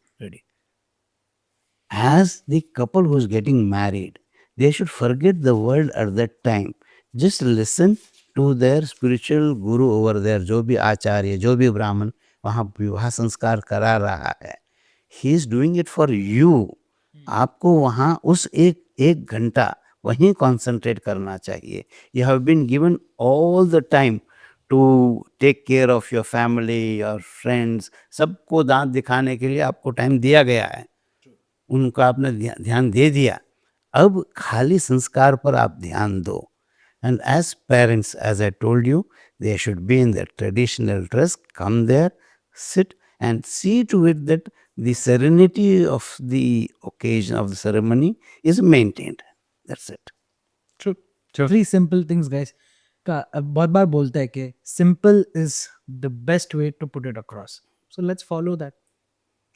As the couple who's getting married, they should forget the world at that time. Just listen to their spiritual guru over there, जो भी आचार्य, जो भी ब्राह्मण वहाँ विवाह संस्कार करा रहा है. He is doing it for you. आपको वहाँ उस एक घंटा वहीं concentrate करना चाहिए. You have been given all the time to take care of your family, your friends. सबको दांत दिखाने के लिए आपको टाइम दिया गया है, उनका आपने ध्यान दे दिया, अब खाली संस्कार पर आप ध्यान दो. And as parents, as I told you, they should be in their traditional dress, come there, sit and see to it that the serenity of the occasion of the ceremony is maintained. That's it. True. Three simple things, guys. का बहुत बार बोलते हैं कि simple is the best way to put it across. So let's follow that.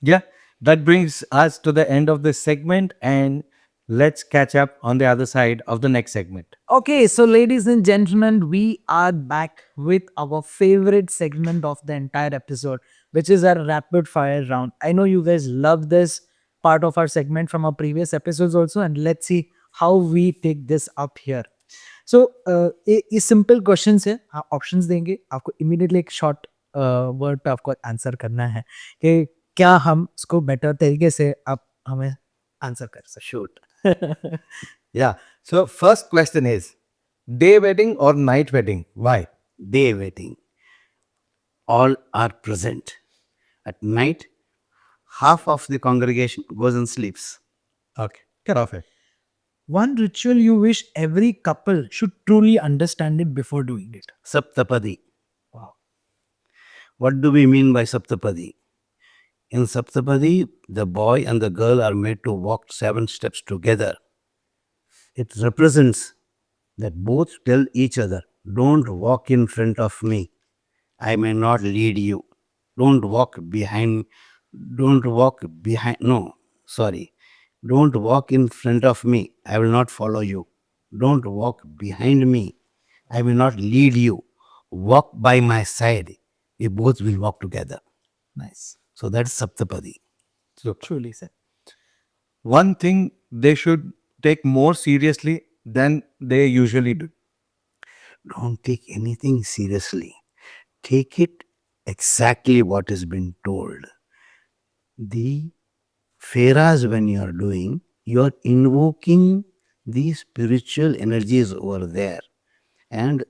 Yeah, that brings us to the end of this segment, and let's catch up on the other side of the next segment. Okay, so ladies and gentlemen, we are back with our favorite segment of the entire episode, which is our rapid fire round. I know you guys love this part of our segment from our previous episodes also, and let's see how we take this up here. So, ये simple questions है, हाँ options देंगे, आपको immediately एक short word पे आपको answer करना है कि क्या हम इसको better तरीके से आप हमें answer कर सकते. Shoot. Yeah. So first question is, day wedding or night wedding? Why? Day wedding. All are present. At night, half of the congregation goes and sleeps. Okay. Get off it. One ritual you wish every couple should truly understand it before doing it. Saptapadi. Wow. What do we mean by Saptapadi? In Saptapadi, the boy and the girl are made to walk 7 steps together. It represents that both tell each other, don't walk in front of me. I may not lead you. Don't walk behind. Don't walk behind. No, sorry. Don't walk in front of me. I will not follow you. Don't walk behind me. I will not lead you. Walk by my side. We both will walk together. Nice. So that's Saptapadi. Truly said. One thing they should take more seriously than they usually do. Don't take anything seriously. Take it exactly what has been told. The Feras, when you are doing, you are invoking the spiritual energies over there. And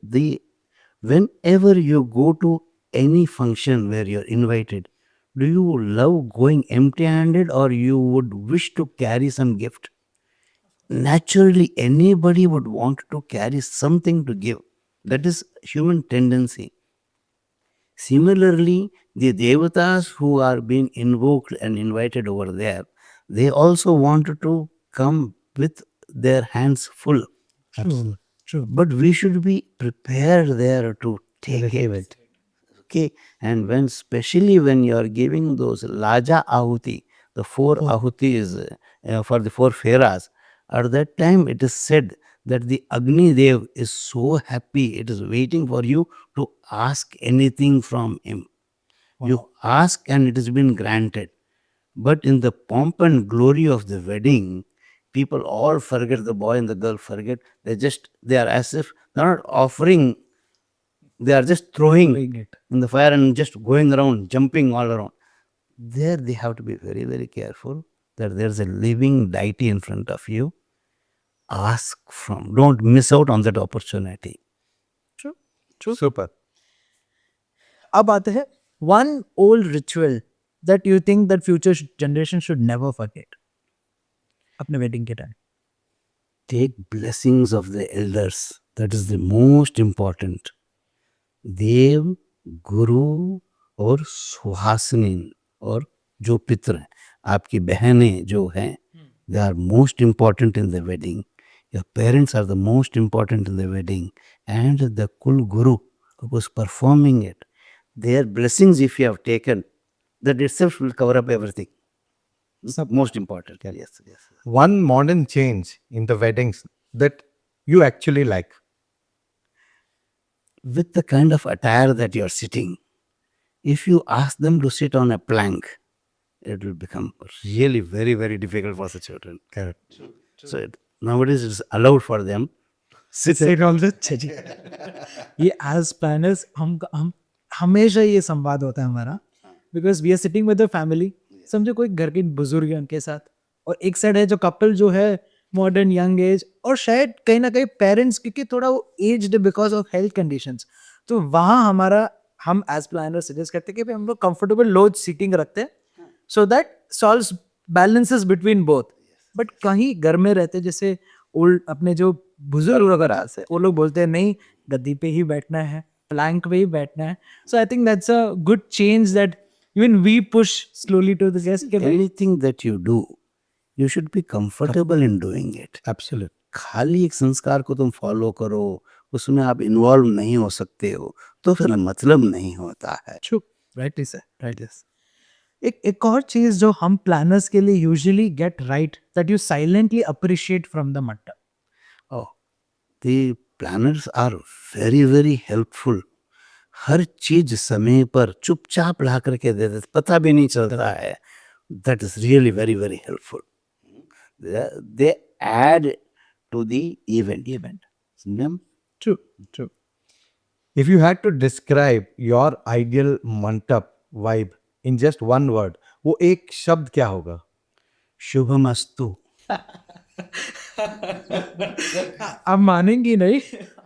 whenever you go to any function where you are invited, Do you love going empty handed or you would wish to carry some gift? Naturally, anybody would want to carry something to give. That is human tendency. Similarly, the devatas who are being invoked and invited over there, they also wanted to come with their hands full. True. True. But we should be prepared there to take it. Okay, and when especially when you are giving those laja ahuti, the four ahutis for the four feras, at that time it is said that the Agni Dev is so happy, it is waiting for you to ask anything from him. You ask and it has been granted. But in the pomp and glory of the wedding, people all forget, the boy and the girl forget. They are as if they're not offering, they are just throwing it. in the fire and just going around, jumping all around. There they have to be very, very careful that there's a living deity in front of you. Ask from, don't miss out on that opportunity. True. True. Super. अब आते हैं one old ritual that you think that future generation should never forget अपने wedding के time. Take blessings of the elders. That is the most important. देव, गुरु और सुहासिनी और जो पितर हैं, आपकी बहनें जो हैं, they are most important in the wedding. Your parents are the most important in the wedding. And the Kul Guru who was performing it, their blessings if you have taken, that itself will cover up everything. Most important. Yes, yes. One modern change in the weddings that you actually like. With the kind of attire that you're sitting, if you ask them to sit on a plank, it will become really very, very difficult for the children. Correct. So nowadays it's allowed for them. Sit on the छजी. ये as planners हम हमेशा ये संवाद होता है हमारा because we are sitting with the family. समझो कोई घर के बुजुर्ग है उनके साथ और एक साइड है जो कपल जो है मॉडर्न यंग एज और शायद कहीं ना कहीं पेरेंट्स क्योंकि थोड़ा वो aged because of health conditions, तो वहाँ हमारा हम एज प्लानर सजेस्ट करते हैं कि भाई हम लोग कंफर्टेबल लो सीटिंग रखते हैं so that solves balances between both. But कहीं घर में रहते जैसे ओल्ड अपने जो बुजुर्ग वगैरह से वो लोग बोलते हैं नहीं गद्दी पे ही बैठना है, प्लैंक पे ही बैठना है. So I think that's a good change that even we push slowly to the guest. Anything that you do, you should be comfortable in doing it. Absolutely. खाली एक संस्कार को तुम फॉलो करो, उसमें आप इन्वॉल्व नहीं हो सकते हो, तो फिर मतलब नहीं होता है. True. Rightly said. Rightly said. एक और चीज जो हम प्लानर्स के लिए usually get right that you silently appreciate from the मंडप. Oh, the planners are very, very helpful. हर चीज समय पर चुपचाप ला करके दे देते, पता भी नहीं चलता है. That is really very, very helpful. They add to the event. Them. True. True. If you had to describe your ideal mantap vibe in just one word, वो एक शब्द क्या होगा? शुभमस्तु. आप मानेंगी नहीं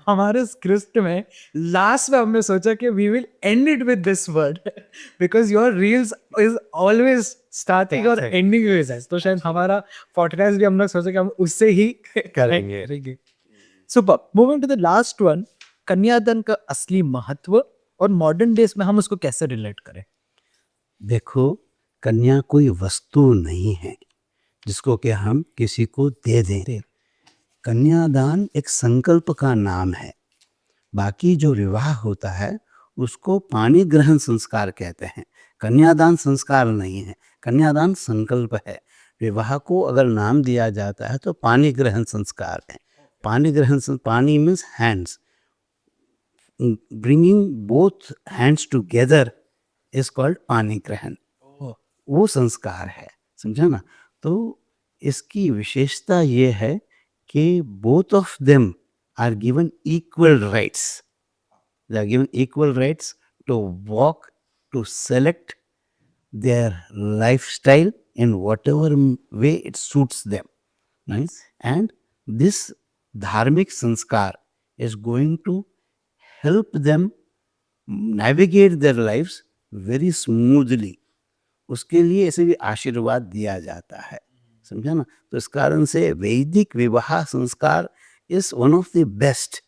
हमारे स्क्रिप्ट में लास्ट में हमने सोचा कि we will end it with this word because your reels is always starting और एंडिंग विद दिस. तो शायद हमारा पॉडकास्ट भी हम लोग सोचे कि हम उससे ही करेंगे. Super. Moving to the last one, kanyadaan का असली महत्व और मॉडर्न डेज में हम उसको कैसे रिलेट करें. देखो, कन्या कोई वस्तु नहीं है जिसको कि हम किसी को दे दें. कन्यादान एक संकल्प का नाम है. बाकी जो विवाह होता है उसको पानी ग्रहण संस्कार कहते हैं. कन्यादान संस्कार नहीं है, कन्यादान संकल्प है. विवाह को अगर नाम दिया जाता है तो पानी ग्रहण संस्कार है. पानी means hands. Bringing both hands together is called पानी ग्रहण. वो संस्कार है, समझा ना. तो इसकी विशेषता ये है कि both of them are given equal rights. They are given equal rights to walk, to select their lifestyle in whatever way it suits them. Right? And this dharmic sanskar is going to help them navigate their lives very smoothly. उसके लिए ऐसे भी आशीर्वाद दिया जाता है, समझा ना। तो इस कारण से वैदिक विवाह संस्कार is one of the best,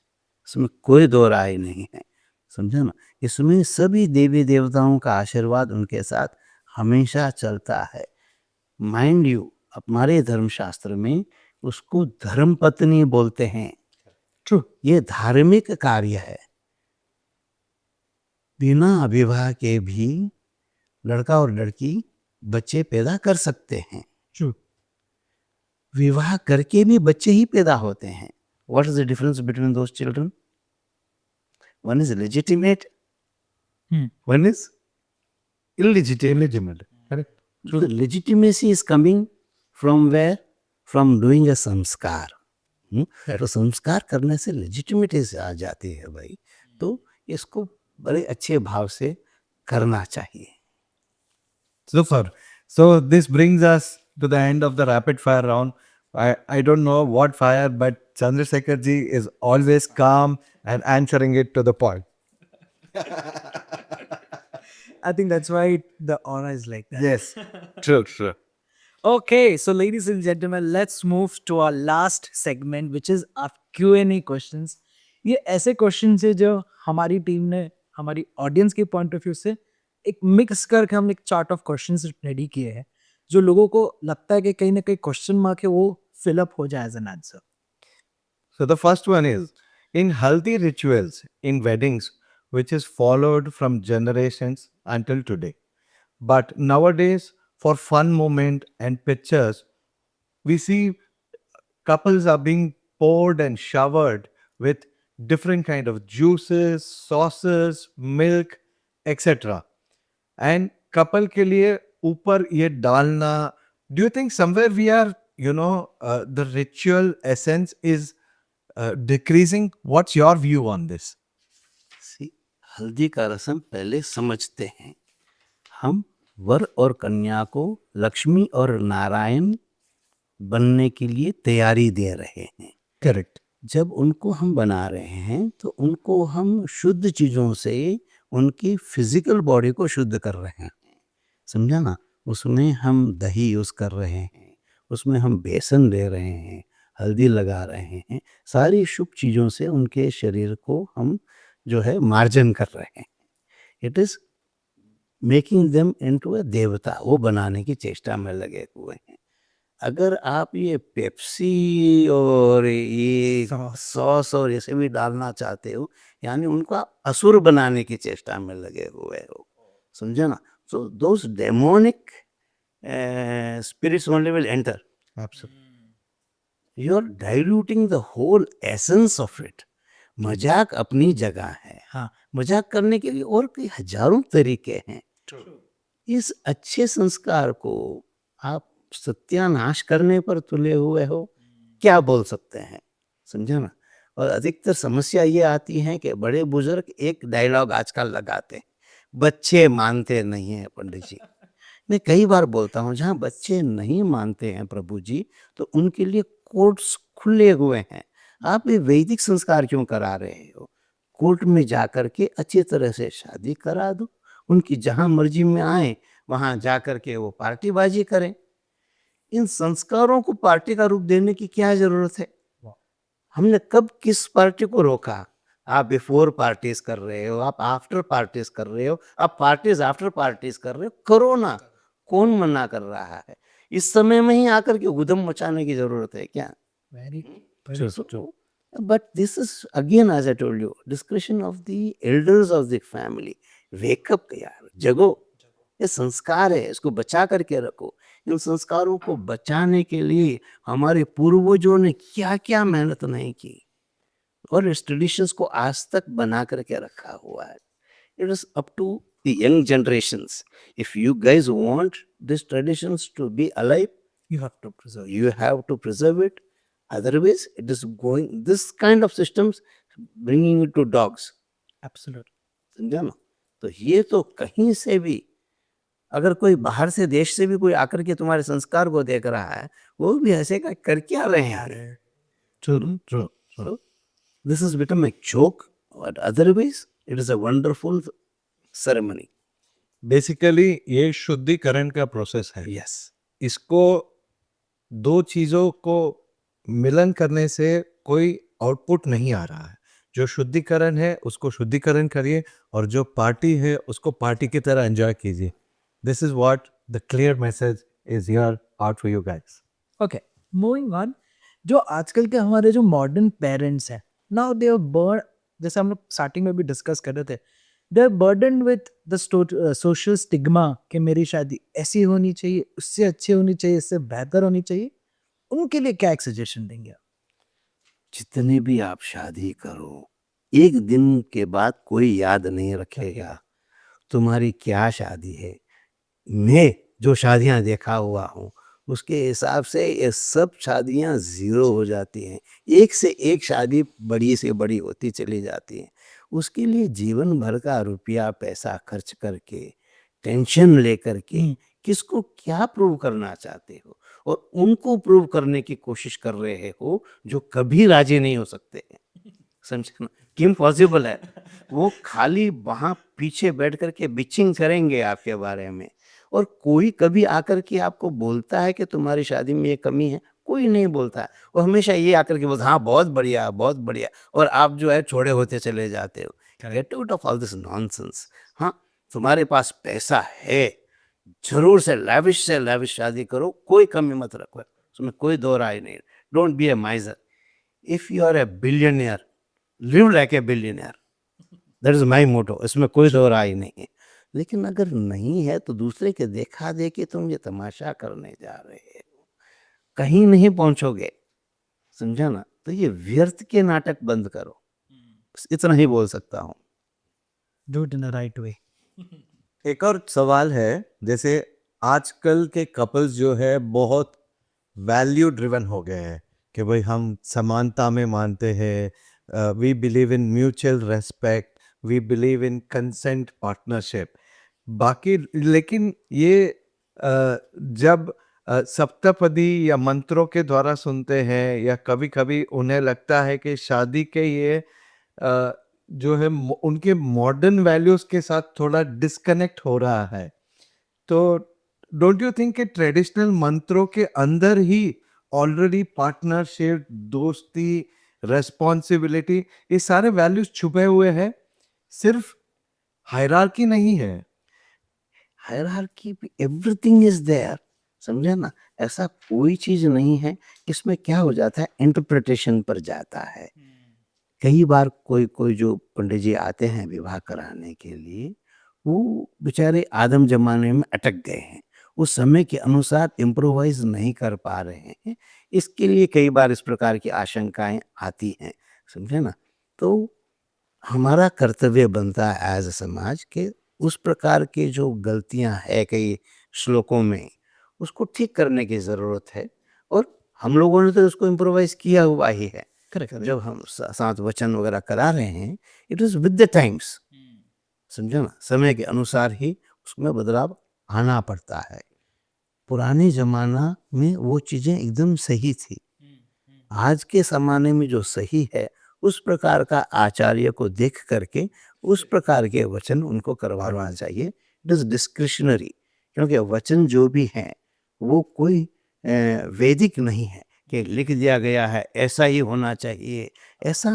इसमें कोई दो राय नहीं है, समझा ना। इसमें सभी देवी देवताओं का आशीर्वाद उनके साथ हमेशा चलता है। माइंड यू, हमारे धर्मशास्त्र में उसको धर्म पत्नी बोलते हैं। ट्रू। ये धार्मिक कार्य है। बिना विवाह के भी लड़का और लड़की बच्चे पैदा कर सकते हैं, ट्रू। विवाह करके भी बच्चे ही पैदा होते हैं। What is the difference between those children? One is legitimate, one is illegitimate. Correct. the legitimacy is coming from where? From doing a संस्कार। तो संस्कार करने से लेजिटिमेटी आ जाती है भाई। तो इसको बड़े अच्छे भाव से करना चाहिए। Super. So this brings us to the end of the rapid fire round. I don't know what fire, but Chandrasekhar ji is always calm and answering it to the point. I think that's why the aura is like that. Yes. True, true. Okay, so ladies and gentlemen, let's move to our last segment, which is our Q&A questions. ये ऐसे question है जो हमारी team ने हमारी audience के point of view से एक मिक्स करके हम एक चार्ट ऑफ क्वेश्चंस रेडी किए हैं, जो लोगों को लगता है कि कहीं ना कहीं क्वेश्चन मार्क है वो फिलअप हो जाए as an answer. So the first one is, in haldi rituals in weddings, which is followed from generations until today. But nowadays, for fun moment and pictures, we see couples are being poured and showered with different kind of juices, sauces, milk, etc. And couple के लिए ऊपर ये डालना, do you think somewhere we are, the ritual essence is decreasing? What's your view on this? See, हल्दी का रस्म पहले समझते हैं। हम वर और कन्या को लक्ष्मी और नारायण बनने के लिए तैयारी दे रहे हैं। Correct. जब उनको हम बना रहे हैं तो उनको हम शुद्ध चीज़ों से उनकी फिजिकल बॉडी को शुद्ध कर रहे हैं, समझा ना। उसमें हम दही यूज़ कर रहे हैं, उसमें हम बेसन दे रहे हैं, हल्दी लगा रहे हैं, सारी शुभ चीज़ों से उनके शरीर को हम जो है मार्जन कर रहे हैं। It is making them into a देवता, वो बनाने की चेष्टा में लगे हुए हैं। अगर आप ये पेप्सी और ये सॉस और ये भी डालना चाहते हो, यानी उनको आप असुर बनाने की चेष्टा में लगे हुए हो, समझे ना। सो दोस demonic spirits only will enter. Absolutely. You are diluting the whole essence of it. मजाक अपनी जगह है, हाँ, मजाक करने के लिए और कई हजारों तरीके हैं। इस अच्छे संस्कार को आप सत्यानाश करने पर तुले हुए हो, क्या बोल सकते हैं, समझा ना। और अधिकतर समस्या ये आती है कि बड़े बुजुर्ग एक डायलॉग आजकल लगाते हैं, बच्चे मानते नहीं हैं पंडित जी। मैं कई बार बोलता हूँ, जहाँ बच्चे नहीं मानते हैं प्रभु जी, तो उनके लिए कोर्ट्स खुले हुए हैं। आप ये वैदिक संस्कार क्यों करा रहे हो? कोर्ट में जा कर के अच्छी तरह से शादी करा दो, उनकी जहाँ मर्जी में आए वहाँ जा कर के वो पार्टीबाजी करें। इन संस्कारों को पार्टी का रूप देने की क्या जरूरत है? हमने कब किस पार्टी को रोका? आप बिफोर पार्टीज कर रहे हो, आप आफ्टर पार्टीज कर रहे हो, आप पार्टीज आफ्टर पार्टीज कर रहे हो, करो ना, कौन मना कर रहा है? इस समय में ही आकर के उधम मचाने की जरूरत है क्या? Very But this is again, as I told you, discretion of the elders of the family. Wake up यार, जगो, ये संस्कार है, इसको बचा करके रखो। इन संस्कारों को बचाने के लिए हमारे पूर्वजों ने क्या क्या मेहनत नहीं की, और इस ट्रेडिशंस को आज तक बना करके रखा हुआ है। It is up to the young generations. If you guys want these traditions to be alive, you have to preserve. you have to preserve it. Otherwise, it is going, this kind of systems bringing it to dogs. Absolutely. समझा ना। तो ये तो कहीं से भी, अगर कोई बाहर से देश से भी कोई आकर के तुम्हारे संस्कार को देख रहा है, वो भी ऐसे का कर क्या रहे हैं यार। So this has become a joke, but otherwise it is a wonderful ceremony. Basically ये शुद्धिकरण का प्रोसेस है। यस, इसको दो चीजों को मिलन करने से कोई आउटपुट नहीं आ रहा है। जो शुद्धिकरण है उसको शुद्धिकरण करिए और जो पार्टी है उसको पार्टी की तरह एंजॉय कीजिए। This is what the clear message is here out for you guys. Okay, moving on. जो आजकल के हमारे जो मॉडर्न पेरेंट्स हैं, नाउ दे आर बर्न, जैसे हम लोग स्टार्टिंग में भी डिस्कस कर रहे थे, they are burden with the social stigma कि मेरी शादी ऐसी होनी चाहिए, उससे अच्छी होनी चाहिए, इससे बेहतर होनी चाहिए। उनके लिए क्या एक सजेशन देंगे आप? जितने भी आप शादी करो, एक दिन के बाद कोई याद नहीं रखेगा तुम्हारी क्या शादी है। मैं जो शादियां देखा हुआ हूँ उसके हिसाब से ये सब शादियां जीरो हो जाती हैं। एक से एक शादी बड़ी से बड़ी होती चली जाती है। उसके लिए जीवन भर का रुपया पैसा खर्च करके, टेंशन लेकर के किसको क्या प्रूव करना चाहते हो, और उनको प्रूव करने की कोशिश कर रहे हो जो कभी राजी नहीं हो सकते हैं। समझे ना? कि इम्पॉसिबल है। वो खाली वहां पीछे बैठ करके बिचिंग करेंगे आपके बारे में, और कोई कभी आकर के आपको बोलता है कि तुम्हारी शादी में ये कमी है? कोई नहीं बोलता है। वो हमेशा ये आकर के बोलता है, हाँ बहुत बढ़िया बहुत बढ़िया, और आप जो है छोड़े होते चले जाते हो। Get out of all this nonsense. हाँ, तुम्हारे पास पैसा है, जरूर से लाविश शादी करो, कोई कमी मत रखो, उसमें कोई दो राय नहीं। Don't be a miser. If you are a billionaire, live like a billionaire. That is my motto. इसमें कोई दो राय नहीं है। लेकिन अगर नहीं है तो दूसरे के देखा दे के तुम ये तमाशा करने जा रहे हो, कहीं नहीं पहुंचोगे। समझा ना? तो ये व्यर्थ के नाटक बंद करो। बस इतना ही बोल सकता हूँ। Do it in a right वे। एक और सवाल है, जैसे आजकल के कपल्स जो है बहुत वैल्यू ड्रिवन हो गए हैं कि भाई हम समानता में मानते हैं, we believe in mutual respect, we believe in consent partnership. बाकी लेकिन ये जब सप्तपदी या मंत्रों के द्वारा सुनते हैं, या कभी कभी उन्हें लगता है कि शादी के ये जो है उनके मॉडर्न वैल्यूज के साथ थोड़ा डिस्कनेक्ट हो रहा है। तो डोंट यू थिंक कि ट्रेडिशनल मंत्रों के अंदर ही ऑलरेडी पार्टनरशिप, दोस्ती, रेस्पॉन्सिबिलिटी, ये सारे वैल्यूज छुपे हुए हैं? सिर्फ हायरार्की नहीं है। Hierarchy, everything is there. समझे ना? ऐसा कोई चीज नहीं है। इसमें क्या हो जाता है, इंटरप्रिटेशन पर जाता है। कई बार कोई कोई जो पंडित जी आते हैं विवाह कराने के लिए, वो बेचारे आदम जमाने में अटक गए हैं, उस समय के अनुसार इम्प्रोवाइज नहीं कर पा रहे हैं। इसके लिए कई बार इस प्रकार की आशंकाएं आती हैं। समझे ना? तो हमारा कर्तव्य बनता है एज अ समाज के उस प्रकार के जो गलतियां है कई श्लोकों में, उसको ठीक करने की ज़रूरत है। और हम लोगों ने तो उसको इम्प्रोवाइज किया हुआ ही है। करेक्ट। जब हम साथ वचन वगैरह करा रहे हैं, it is with the times. समझो ना? समय के अनुसार ही उसमें बदलाव आना पड़ता है। पुराने ज़माना में वो चीज़ें एकदम सही थी। आज के ज़माने में जो सही है, उस प्रकार का आचार्य को देख करके उस प्रकार के वचन उनको करवाना चाहिए। इट इज़ डिस्क्रिशनरी, क्योंकि वचन जो भी हैं वो कोई वैदिक नहीं है कि लिख दिया गया है ऐसा ही होना चाहिए। ऐसा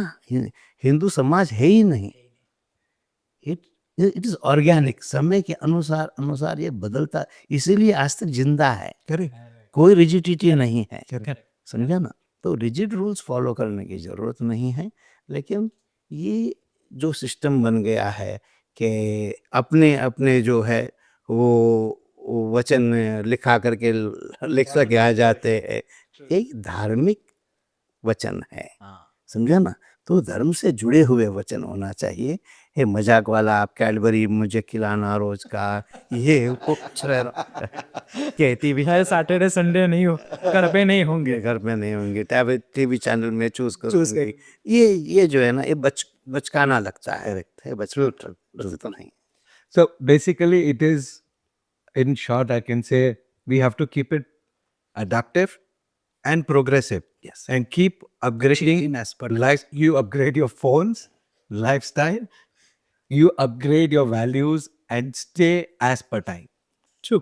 हिंदू समाज है ही नहीं। It it is organic. समय के अनुसार अनुसार ये बदलता, इसीलिए आज तक जिंदा है। कोई रिजिडिटी नहीं है। समझा ना? तो रिजिड रूल्स फॉलो करने की ज़रूरत नहीं है। लेकिन ये जो सिस्टम बन गया है कि अपने अपने जो है वो वचन लिखा करके लिख सके आ जाते हैं, एक धार्मिक वचन है। समझा ना? तो धर्म से जुड़े हुए वचन होना चाहिए। ये मजाक वाला आप कैडबरी मुझे खिलाना रोज का, ये वो कहती भी हर सैटरडे संडे नहीं हो, घर पे नहीं होंगे। घर में नहीं होंगे, टीवी चैनल में चूज कर ये जो है ना, ये बचकाना लगता है। तो नहीं। So basically, it is, in short, I can say we have to keep it adaptive and progressive. Yes. And keep upgrading as per like you upgrade your phones, lifestyle, you upgrade your values and stay as per time. True.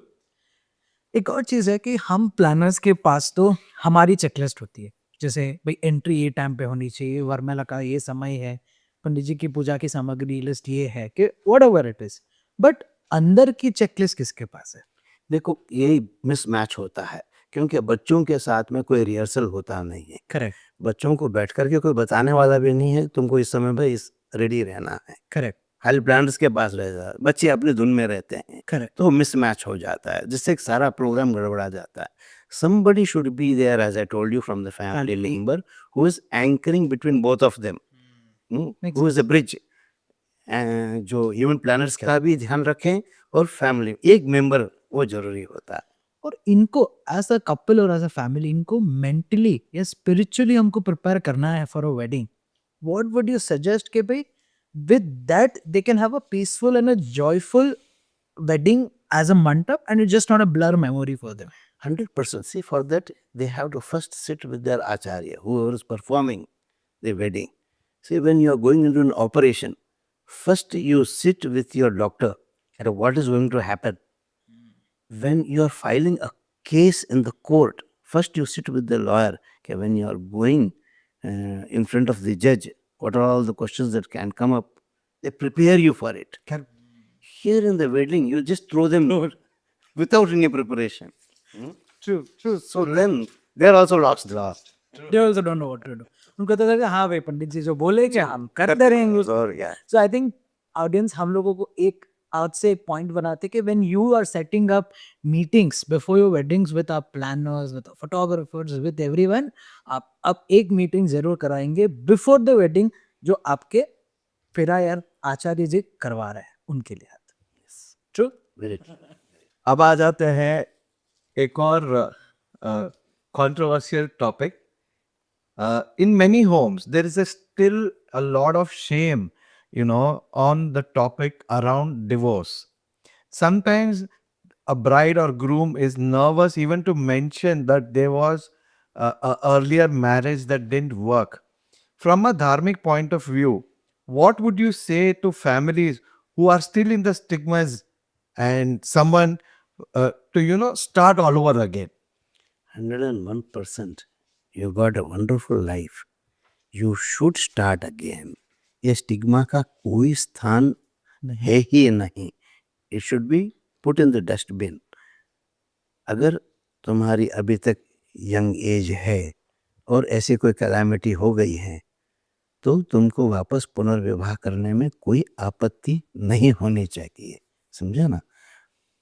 एक और चीज़ है कि हम planners के पास तो हमारी checklist होती है, जैसे भाई एंट्री ये टाइम पे होनी चाहिए, वरमाला का ये समय है, पंडित जी की पूजा की सामग्री लिस्ट ये है कि व्हाटएवर इट इज, बट अंदर की चेकलिस्ट किसके पास है? देखो यही मिसमैच होता है क्योंकि बच्चों के साथ में कोई रिहर्सल होता नहीं है। करेक्ट बच्चों को बैठ करके कोई बताने वाला भी नहीं है तुमको इस समय भाई इस रेडी रहना है। करेक्ट खाली प्लानर्स के पास रह जाता है, बच्चे अपनी धुन में रहते हैं करेक्ट तो मिसमैच हो जाता है जिससे सारा प्रोग्राम गड़बड़ा जाता है। Somebody should be there, as I told you, from the family member who is anchoring between both of them, Makes who is a bridge. जो इवेंट प्लानर्स का भी ध्यान रखें और फैमिली एक मेंबर वो जरूरी होता है। और इनको एज अ कपल और एज अ फैमिली इनको मेंटली या स्पिरिचुअली हमको प्रिपेयर करना है for a wedding. What would you suggest कि भाई with that they can have a peaceful and a joyful wedding as a mandap and it's just not a blur memory for them? 100%. See, for that, they have to first sit with their acharya, whoever is performing the wedding. See, when you are going into an operation, first you sit with your doctor at what is going to happen. When you are filing a case in the court, first you sit with the lawyer. Okay, when you are going in front of the judge, what are all the questions that can come up? They prepare you for it. Here in the wedding, you just throw them without any preparation. True, true. So then they are also lost. They also don't know what to do. उनको तो लगता है हाँ भाई पंडित जी जो बोलेंगे हम करते रहेंगे उसको। Or yeah. So I think audience हम लोगों को एक आज से एक पॉइंट बनाते कि when you are setting up meetings before your weddings with our planners, with our photographers, with everyone, आप एक मीटिंग जरूर कराएंगे before the wedding जो आपके फिरा यार आचार्य जी करवा रहे हैं उनके लिए। True? Very true. अब आ जाते हैं एक और controversial topic. In many homes, there is still a lot of shame, on the topic around divorce. Sometimes a bride or groom is nervous even to mention that there was a earlier marriage that didn't work. From a dharmic point of view, what would you say to families who are still in the stigmas and someone to start all over again? 101%. You got a wonderful life. You should start again. ये stigma का कोई स्थान है ही नहीं. It should be put in the dustbin. अगर तुम्हारी अभी तक यंग एज है और ऐसी कोई कैलामिटी हो गई है तो तुमको वापस पुनर्विवाह करने में कोई आपत्ति नहीं होनी चाहिए. समझा ना?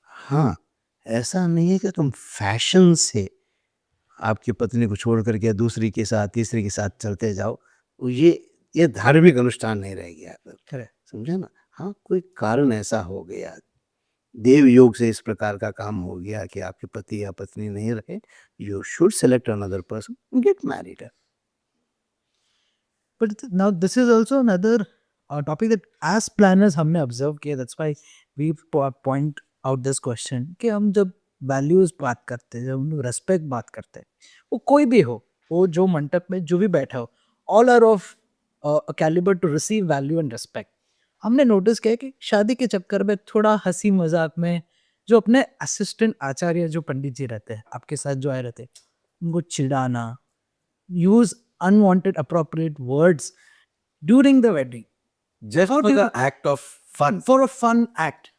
हाँ, ऐसा नहीं है कि तुम फैशन से आपकी पत्नी को छोड़ करके दूसरी के साथ तीसरी के साथ चलते जाओ. ये धार्मिक अनुष्ठान नहीं रह गया. समझा ना? हाँ, कोई कारण ऐसा हो गया, देव योग से इस प्रकार का काम हो गया कि आपके पति या पत्नी नहीं रहे. You should select another person, get married. But now this is also another topic that as planners हमने observe किया. That's why we point out this question कि हम जब values बात करते हैं, जब हम respect बात करते हैं, वो कोई भी हो, वो जो मंडप में जो भी बैठा हो, all are of a caliber to receive value and respect. हमने नोटिस किया कि शादी के चक्कर में थोड़ा हंसी मजाक में जो अपने असिस्टेंट आचार्य जो पंडित जी रहते हैं आपके साथ जो आए रहते हैं उनको चिढ़ाना, use unwanted appropriate words during the wedding Just for the act of fun. for a fun act.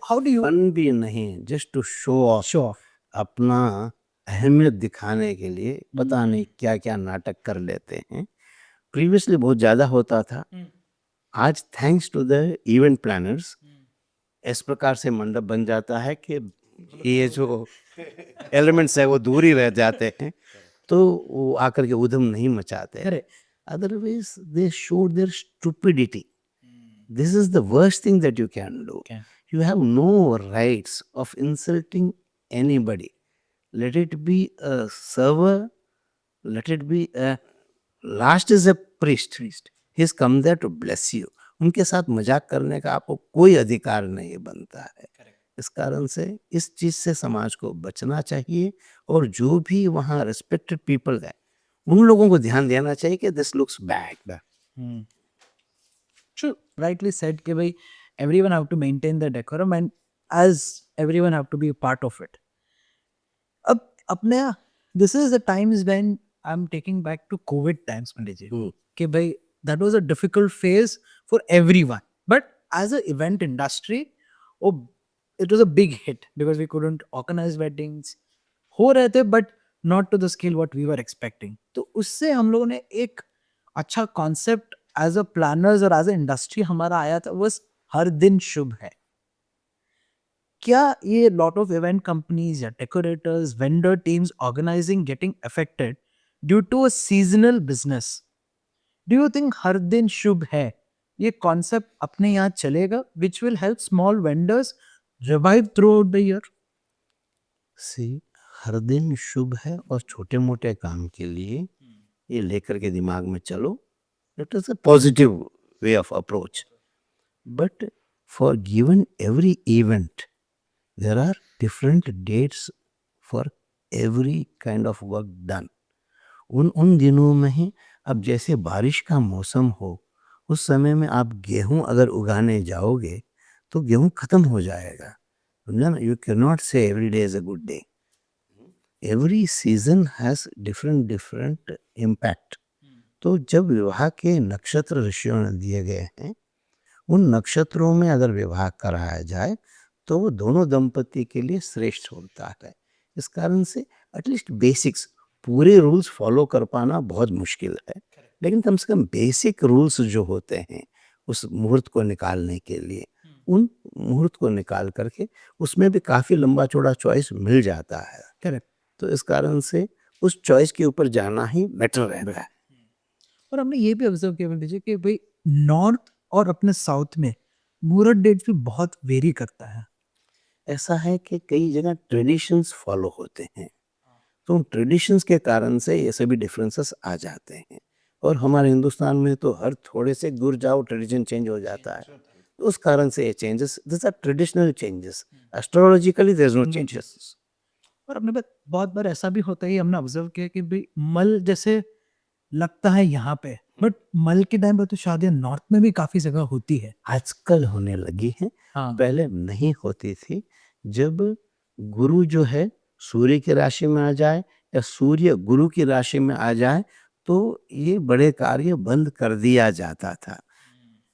How do you fun भी नहीं, just to show off, show off? अपना अहमियत दिखाने के लिए पता नहीं क्या क्या नाटक कर लेते हैं. प्रीवियसली बहुत ज़्यादा होता था. आज thanks to the event planners इस प्रकार से मंडप बन जाता है कि ये जो एलिमेंट्स है वो दूर ही रह जाते हैं तो वो आकर के उधम नहीं मचाते. अरे otherwise they show their stupidity. This is the worst thing that you can do. Okay. You have no rights of insulting anybody. Let it be a server, let it be a last is a priest. He's come there to bless you. उनके साथ मजाक करने का आपको कोई अधिकार नहीं बनता है. इस कारण से इस चीज से समाज को बचना चाहिए और जो भी वहाँ रेस्पेक्टेड पीपल है उन लोगों को ध्यान देना चाहिए कि this looks bad. True, rightly said कि भाई everyone have to maintain the decorum and as everyone have to be a part of it. अब अपने this is the times when I'm taking back to COVID times, Pandit ji, कि भाई that was a difficult phase for everyone, but as a event industry, oh, it was a big hit because we couldn't organize weddings, हो रहे थे but not to the scale what we were expecting. तो उससे हम लोगों ने एक अच्छा कॉन्सेप्ट एज अ प्लानर्स और एज अ इंडस्ट्री हमारा आया था, बस हर दिन शुभ है. क्या ये लॉट ऑफ इवेंट कंपनीज या decorators vendor teams organizing getting affected due to a seasonal business, do you think हर दिन शुभ है ये कॉन्सेप्ट अपने यहाँ चलेगा which will help small vendors revive throughout the year? See, हर दिन शुभ है और छोटे मोटे काम के लिए ये लेकर के दिमाग में चलो, it is a positive way of approach. But for given every event there are different dates for every kind of work done. उन दिनों में ही, अब जैसे बारिश का मौसम हो, उस समय में आप गेहूं अगर उगाने जाओगे तो गेहूं खत्म हो जाएगा. यू कैन नॉट से every day is a good day. Every season has different impact. तो जब विवाह के नक्षत्र ऋषियों ने दिए गए हैं, उन नक्षत्रों में अगर विवाह कराया जाए तो वो दोनों दंपति के लिए श्रेष्ठ होता है. इस कारण से एटलीस्ट बेसिक्स, पूरे रूल्स फॉलो कर पाना बहुत मुश्किल है, लेकिन कम से कम बेसिक रूल्स जो होते हैं उस मुहूर्त को निकालने के लिए, उन मुहूर्त को निकाल करके उसमें भी काफ़ी लंबा चौड़ा चॉइस मिल जाता है. करेक्ट. तो इस कारण से उस चॉइस के ऊपर जाना ही बेटर रहता है. और हमने ये भी ऑब्जर्व किया दीजिए कि भाई नॉर्थ और अपने साउथ में मुहूर्त डेट भी बहुत वेरी करता है. ऐसा है कि कई जगह ट्रेडिशंस फॉलो होते हैं, तो उन ट्रेडिशंस के कारण से ये सभी डिफरेंसेस आ जाते हैं. और हमारे हिंदुस्तान में तो हर थोड़े से दूर जाओ ट्रेडिशन चेंज हो जाता है. तो उस कारण से ये changes, this are traditional changes. Astrologically there is no changes. और अपने पास बहुत बार ऐसा भी होता है, हमने ऑब्जर्व किया कि भाई मल जैसे लगता है यहाँ पे, बट मल के टाइम पे तो शादियां नॉर्थ में भी काफी जगह होती है. आजकल होने लगी हैं, हाँ. पहले नहीं होती थी. जब गुरु जो है सूर्य की राशि में आ जाए या सूर्य गुरु की राशि में आ जाए तो ये बड़े कार्य बंद कर दिया जाता था.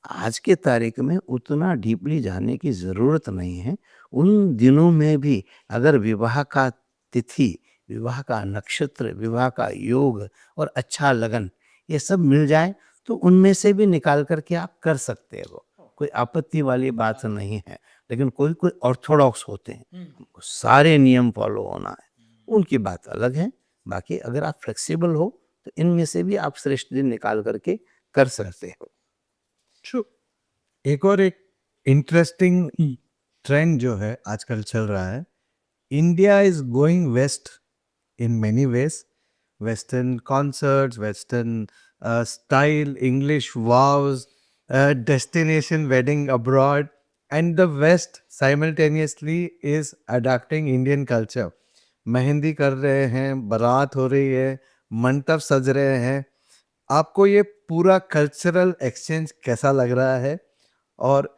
आज के तारीख में उतना डीपली जाने की ज़रूरत नहीं है. उन दिनों में भी अगर विवाह का तिथि, विवाह का नक्षत्र, विवाह का योग और अच्छा लगन ये सब मिल जाए तो उनमें से भी निकाल करके आप कर सकते हो. कोई आपत्ति वाली बात नहीं है. लेकिन कोई कोई ऑर्थोडॉक्स होते हैं, उनको सारे नियम फॉलो होना है, उनकी बात अलग है. बाकी अगर आप फ्लेक्सिबल हो तो इनमें से भी आप श्रेष्ठ दिन निकाल करके कर सकते हो. एक और एक इंटरेस्टिंग ट्रेंड जो है आजकल चल रहा है, India is going west in many ways. Western concerts, western style, English vows, destination wedding abroad, and the West simultaneously is adapting Indian culture. Mehndi कर रहे हैं, बारात हो रही है, मंडप सज रहे हैं. आपको ये पूरा कल्चरल एक्सचेंज कैसा लग रहा है, और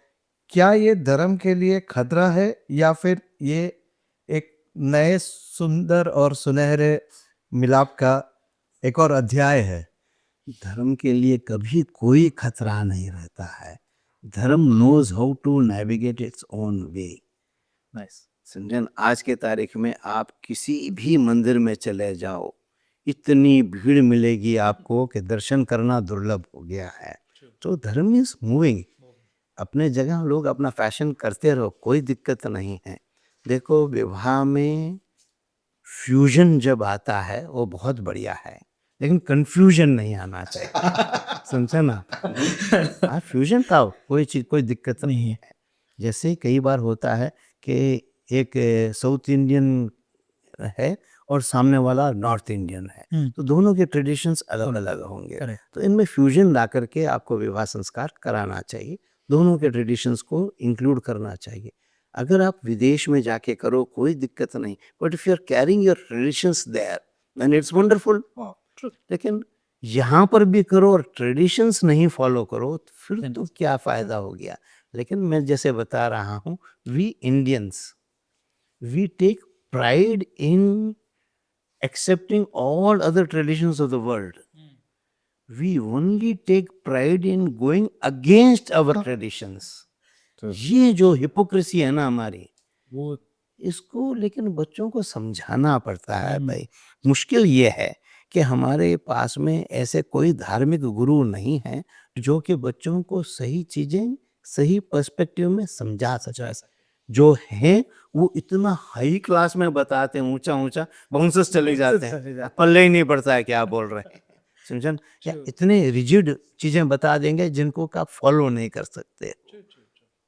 क्या ये धर्म के लिए खतरा है या फिर ये एक नए सुंदर और सुनहरे मिलाप का एक और अध्याय है? धर्म के लिए कभी कोई खतरा नहीं रहता है. Dharma knows how to navigate its own way. Nice. समझन, आज के तारीख में आप किसी भी मंदिर में चले जाओ, इतनी भीड़ मिलेगी आपको कि दर्शन करना दुर्लभ हो गया है. तो धर्म इज मूविंग. अपने जगह लोग अपना फैशन करते रहो, कोई दिक्कत नहीं है. देखो, विवाह में फ्यूजन जब आता है वो बहुत बढ़िया है, लेकिन कंफ्यूजन नहीं आना चाहिए. समझे ना? हाँ, फ्यूजन का कोई चीज़, कोई दिक्कत नहीं है. जैसे कई बार होता है कि एक साउथ इंडियन है और सामने वाला नॉर्थ इंडियन है, तो दोनों के ट्रेडिशंस अलग अलग होंगे. तो इनमें फ्यूजन ला करके आपको विवाह संस्कार कराना चाहिए. दोनों के ट्रेडिशंस को इंक्लूड करना चाहिए. अगर आप विदेश में जाके करो कोई दिक्कत नहीं, but if you are caring your traditions there then it's wonderful. लेकिन यहाँ पर भी करो और ट्रेडिशंस नहीं फॉलो करो तो फिर तो क्या फ़ायदा हो गया. लेकिन मैं जैसे बता रहा हूँ, we Indians we take pride in accepting all other traditions of the world. We only take pride in going against our traditions. ये जो हिपोक्रेसी है ना हमारी, वो इसको लेकिन बच्चों को समझाना पड़ता है भाई। मुश्किल ये है कि हमारे पास में ऐसे कोई धार्मिक गुरु नहीं है जो कि बच्चों को सही चीजें सही पर्सपेक्टिव में समझा सके। जो है वो इतना हाई क्लास में बताते हैं, ऊंचा ऊंचा बाउंसर्स चले जाते हैं, पल्ले ही नहीं पड़ता है क्या बोल रहे हैं, समझन? या इतने रिजिड चीजें बता देंगे जिनको आप फॉलो नहीं कर सकते।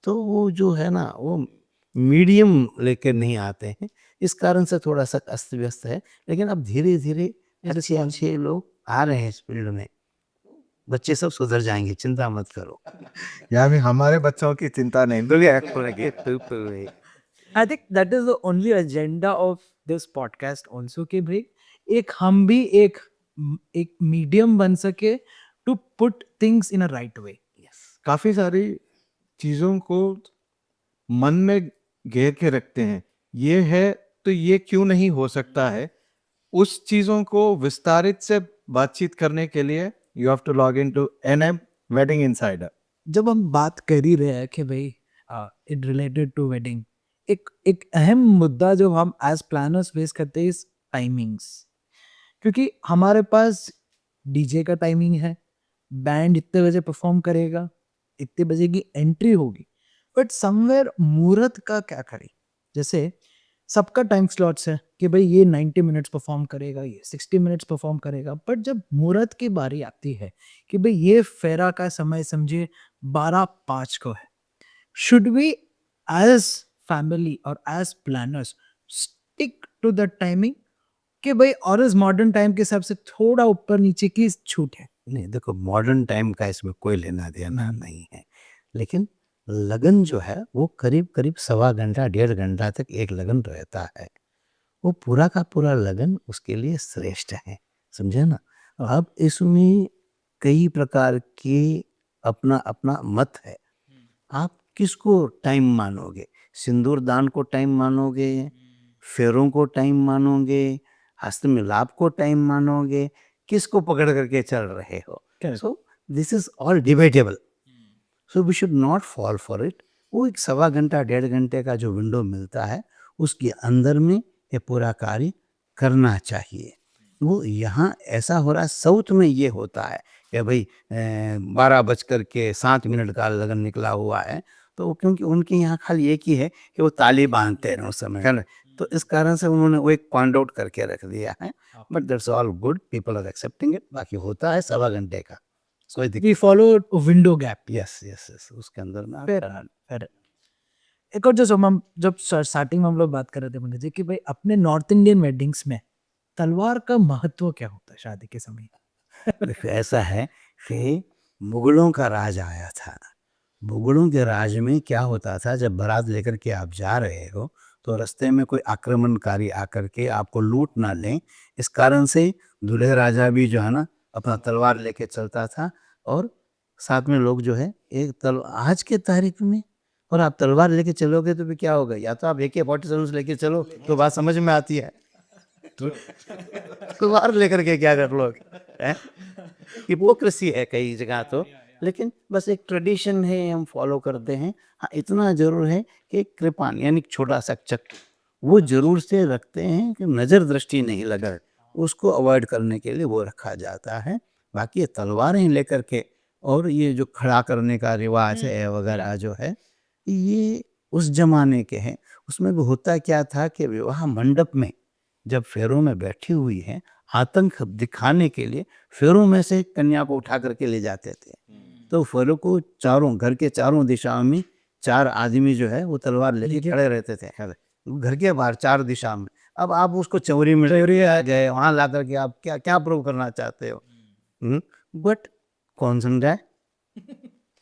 तो वो जो है ना वो मीडियम लेकर नहीं आते हैं, इस कारण से थोड़ा सा अस्त व्यस्त है। लेकिन अब धीरे धीरे अच्छे अच्छे लोग आ रहे हैं इस फील्ड में, बच्चे सब सुधर जाएंगे, चिंता मत करो। यानी हमारे बच्चों की चिंता नहीं। I think that is the only agenda of this podcast also कि भाई एक हम भी एक मीडियम बन सके to put things in a right way. काफी सारी चीजों को मन में घेर के रखते हैं, ये है तो ये क्यों नहीं हो सकता है। उस चीजों को विस्तारित से बातचीत करने के लिए you have to log in to NM wedding insider. जब हम बात कर ही रहे हैं कि भाई इट रिलेटेड टू वेडिंग, एक अहम मुद्दा जो हम एज प्लानर्स फेस करते हैं इस टाइमिंग्स, क्योंकि हमारे पास डीजे का टाइमिंग है, बैंड इतने बजे परफॉर्म करेगा, इतने बजे की एंट्री होगी, बट समवेयर मुहूर्त का क्या करें। जैसे सबका टाइम स्लॉट्स है कि भाई ये 90 मिनट्स परफॉर्म करेगा, ये 60 मिनट्स परफॉर्म करेगा, बट जब मुहूर्त की बारी आती है कि भाई ये फेरा का समय समझिए 12:05 को है, शुड वी एज फैमिली और as planners stick to the timing कि भाई और इस मॉडर्न टाइम के हिसाब से थोड़ा ऊपर नीचे की छूट है? नहीं, देखो मॉडर्न टाइम का इसमें कोई लेना देना नहीं है, लेकिन लगन जो है वो करीब करीब 1.25 घंटा 1.5 घंटा तक एक लगन रहता है। वो पूरा का पूरा लगन उसके लिए श्रेष्ठ है, समझे ना? अब इसमें कई प्रकार के अपना अपना मत है। आप किसको टाइम मानोगे? सिंदूर दान को टाइम मानोगे, फेरों को टाइम मानोगे, हस्त मिलाप को टाइम मानोगे, किसको पकड़ करके चल रहे हो? So this is all debatable, so we should not fall for it. वो एक 1.25 घंटा 1.5 घंटे का जो विंडो मिलता है उसके अंदर में ये पूरा कार्य करना चाहिए। वो यहाँ ऐसा हो रहा है, साउथ में ये होता है कि भाई 12:07 का लगन निकला हुआ है, तो क्योंकि उनके यहाँ खाली एक ही है कि वो ताली बांधते हैं उस समय, है ना? तो इस कारण से उन्होंने वो एक पॉइंट आउट करके रख दिया है, but that's all good, people are accepting it. बाकी होता है 1.25 घंटे का, कोई दिक्कत। We follow window gap. Yes yes yes, उसके अंदर में आप फिर एक और जो हम जब स्टार्टिंग में हम लोग बात कर रहे थे पंडित जी कि भाई अपने नॉर्थ इंडियन वेडिंग्स में तलवार का महत्व क्या होता है शादी के समय? देखो ऐसा है कि मुगलों का राज आया था। मुगलों के राज में क्या होता था, जब बारात लेकर के आप जा रहे हो तो रास्ते में कोई आक्रमणकारी आकर के आपको लूट ना लें, इस कारण से दूल्हे राजा भी जो है ना अपना तलवार लेके चलता था। और साथ में लोग जो है एक आज के तारीख में और आप तलवार लेके चलोगे तो भी क्या होगा, या तो आप AK-47 लेके चलो तो बात समझ में आती है, तलवार लेकर के क्या कर लोगे? हिपोक्रेसी है कई जगह तो, लेकिन बस एक ट्रेडिशन है, हम फॉलो करते हैं। हाँ, इतना जरूर है कि कृपान यानी छोटा सा चक्र वो जरूर से रखते हैं कि नज़र दृष्टि नहीं लगे, उसको अवॉइड करने के लिए वो रखा जाता है। बाकी ये तलवारें लेकर के और ये जो खड़ा करने का रिवाज है वगैरह जो है ये उस जमाने के हैं। उसमें भी होता क्या था कि विवाह मंडप में जब फेरों में बैठी हुई है, आतंक दिखाने के लिए फेरों में से कन्या को उठा करके ले जाते थे। तो फेरों को चारों घर के चारों दिशाओं में 4 आदमी जो है वो तलवार लेके खड़े रहते थे घर के बाहर 4 दिशा में। अब आप उसको चौरी में आ गए, वहां ला करके आप क्या क्या प्रूव करना चाहते हो? बट कौन समझाए,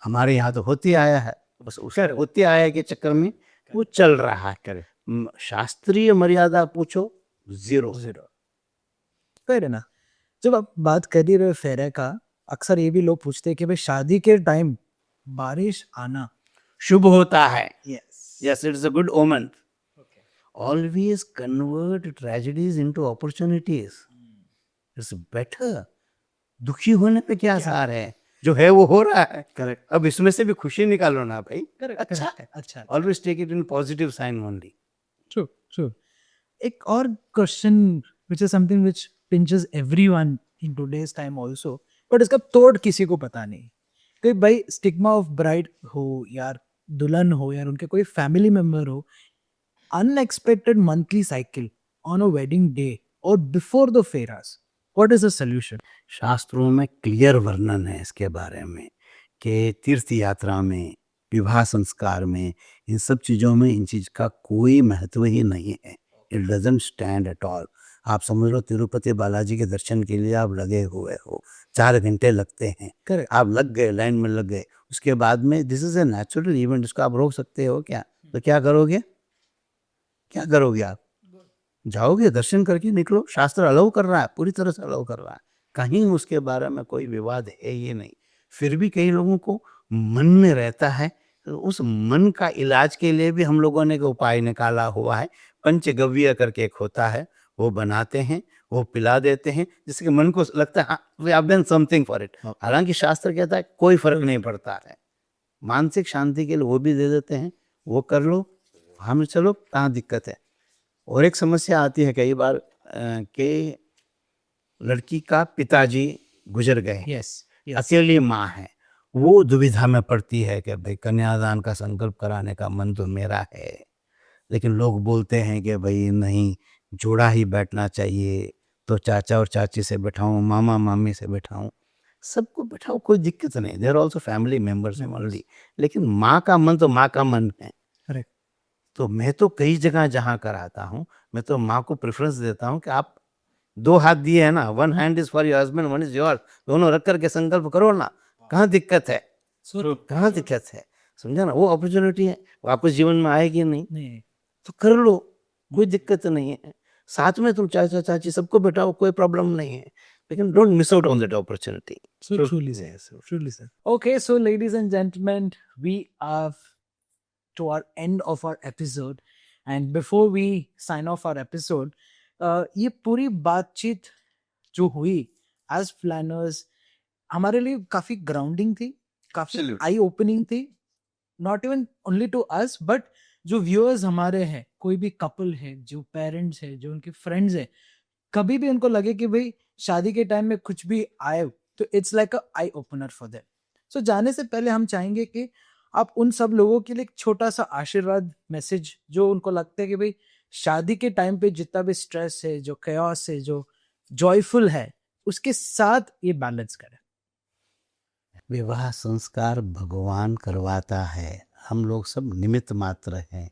हमारे यहाँ तो होती आया है, बस उसे होती आया के चक्कर में वो चल रहा है। शास्त्रीय मर्यादा पूछो, जीरो। फिर है ना, जब आप बात कर ही रहे हो फेरे का, अक्सर ये भी लोग पूछते हैं कि भाई शादी के टाइम बारिश आना शुभ होता है. Yes. Yes, it is a good omen. Always convert tragedies into opportunities. It's better. दुखी होने पे क्या सार है, जो है वो हो रहा है. Correct. अब इसमें से भी खुशी निकालो ना भाई. Correct. अच्छा correct, है. अच्छा. Always take it in positive sign only. True, true. एक और question which is something which pinches everyone in today's time also, but इसका तोड़ किसी को पता नहीं कि भाई स्टिग्मा ऑफ ब्राइड हो यार दुल्हन हो यार उनके कोई फैमिली मेंबर हो, unexpected monthly cycle on a wedding day और before the pheras, what is the solution? शास्त्रों में क्लियर वर्णन है इसके बारे में कि तीर्थ यात्रा में, विवाह संस्कार में, इन सब चीज़ों में इन चीज़ का कोई महत्व ही नहीं है. It doesn't stand at all. आप समझ लो तिरुपति बालाजी के दर्शन के लिए आप लगे हुए हो, 4 घंटे लगते हैं. Correct. आप लग गए, लाइन में लग गए. उसके बाद में this is a natural event, इसको आप रोक सकते हो क्या? तो क्या करोगे? क्या करोगे आप? जाओगे, दर्शन करके निकलो. शास्त्र अलाउ कर रहा है, पूरी तरह से अलाउ कर रहा है. कहीं उसके बारे में कोई विवाद है ही नहीं. फिर भी कई लोगों को मन में रहता है, तो उस मन का इलाज के लिए भी हम लोगों ने एक उपाय निकाला हुआ है. पंचगव्य करके एक होता है, वो बनाते हैं, वो पिला देते हैं, जिससे कि मन को लगता है we have done something for it. हालांकि शास्त्र कहता है कोई फर्क नहीं पड़ता है. मानसिक शांति के लिए वो भी दे देते हैं, वो कर लो, हम चलो, कहाँ दिक्कत है. और एक समस्या आती है कई बार कि लड़की का पिताजी गुजर गए, यस, अकेली माँ है, वो दुविधा में पड़ती है कि भाई कन्यादान का संकल्प कराने का मन तो मेरा है, लेकिन लोग बोलते हैं कि भाई नहीं, जोड़ा ही बैठना चाहिए, तो चाचा और चाची से बैठाऊं, मामा मामी से बैठाऊं, सबको बैठाओ, कोई दिक्कत नहीं. There also family members only. लेकिन माँ का मन तो माँ का मन है. करेक्ट. तो मैं तो कई जगह जहाँ कराता हूँ, मैं तो माँ को प्रेफरेंस देता हूँ कि आप 2 हाथ दिए है ना, 1 hand is for your husband, 1 is your, दोनों रख करके संकल्प करो ना. कहाँ दिक्कत है? कहाँ दिक्कत है? समझा ना? वो अपॉर्चुनिटी है, वापस जीवन में आएगी नहीं, नहीं, तो कर लो, कोई दिक्कत नहीं है. साथ में तुम चाचा चाची सबको बैठाओ, कोई प्रॉब्लम नहीं है, लेकिन don't miss out on that opportunity. so truly sir. Okay, so ladies and gentlemen, we are to our end of our episode, and before we sign off our episode, ये पूरी बातचीत जो हुई as planners हमारे लिए काफी grounding थी, काफी Absolutely. आई ओपनिंग थी, not even only to us but जो व्यूअर्स हमारे हैं, कोई भी कपल है, जो पेरेंट्स है, जो उनके फ्रेंड्स है, कभी भी उनको लगे कि भाई शादी के टाइम में कुछ भी आए तो it's like a eye opener for them. सो जाने से पहले हम चाहेंगे कि आप उन सब लोगों के लिए एक छोटा सा आशीर्वाद मैसेज, जो उनको लगता है कि भाई शादी के टाइम पे जितना भी स्ट्रेस है, जो chaos है, जो जॉयफुल है, उसके साथ ये बैलेंस करें. विवाह संस्कार भगवान करवाता है, हम लोग सब निमित्त मात्र हैं.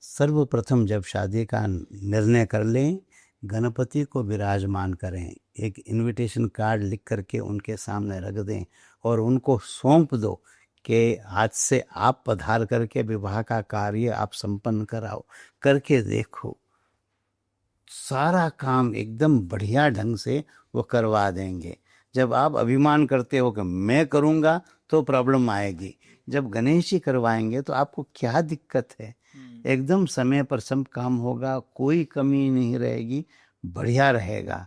सर्वप्रथम जब शादी का निर्णय कर लें, गणपति को विराजमान करें, एक इनविटेशन कार्ड लिख करके उनके सामने रख दें और उनको सौंप दो कि आज से आप पधार करके विवाह का कार्य आप संपन्न कराओ, करके देखो. सारा काम एकदम बढ़िया ढंग से वो करवा देंगे. जब आप अभिमान करते हो कि मैं करूँगा तो प्रॉब्लम आएगी, जब गणेश जी करवाएंगे तो आपको क्या दिक्कत है? एकदम समय पर सब काम होगा, कोई कमी नहीं रहेगी, बढ़िया रहेगा.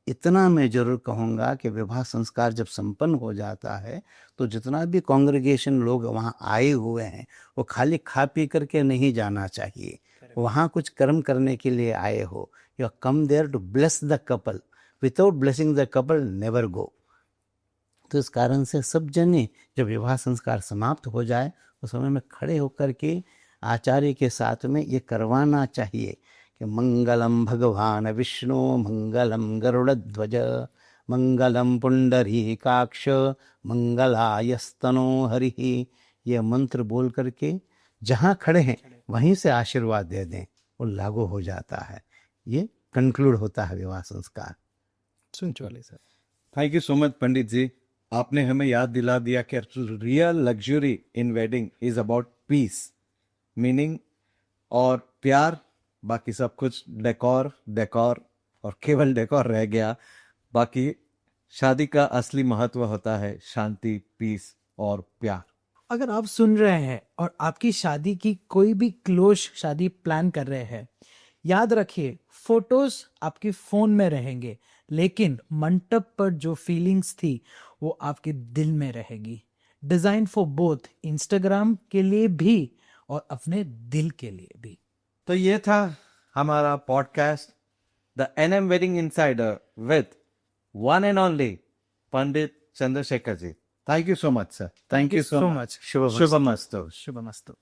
इतना मैं जरूर कहूँगा कि विवाह संस्कार जब संपन्न हो जाता है तो जितना भी कांग्रेगेशन लोग वहाँ आए हुए हैं, वो खाली खा पी करके नहीं जाना चाहिए. वहाँ कुछ कर्म करने के लिए आए हो. You are come there to bless the couple. Without blessing the couple never go. तो इस कारण से सब जने जब विवाह संस्कार समाप्त हो जाए उस समय में खड़े होकर के आचार्य के साथ में ये करवाना चाहिए कि मंगलम भगवान विष्णु, मंगलम गरुड़ध्वज, मंगलम पुंडरीकाक्ष, मंगलायस्तनो हरिः. ये मंत्र बोल करके जहाँ खड़े हैं वहीं से आशीर्वाद दे दें, वो लागू हो जाता है. ये कंक्लूड होता है विवाह संस्कार. सुन चले sir. Thank you so much Pandit ji. आपने हमें याद दिला दिया कि real luxury in wedding is about peace, meaning और प्यार. बाकी सब कुछ डेकोर डेकोर और केवल डेकोर रह गया. बाकी शादी का असली महत्व होता है शांति, पीस और प्यार. अगर आप सुन रहे हैं और आपकी शादी की कोई भी क्लोज शादी प्लान कर रहे हैं, याद रखिए फोटोज आपके फोन में रहेंगे, लेकिन मंडप पर जो फीलिंग्स थी वो आपके दिल में रहेगी। डिजाइन फॉर बोथ, इंस्टाग्राम के लिए भी और अपने दिल के लिए भी। तो ये था हमारा podcast the NM wedding insider with one and only Pandit Chandrashekhar ji. Thank you so much sir. Thank you so much. शुभमस्तु। शुभमस्तु।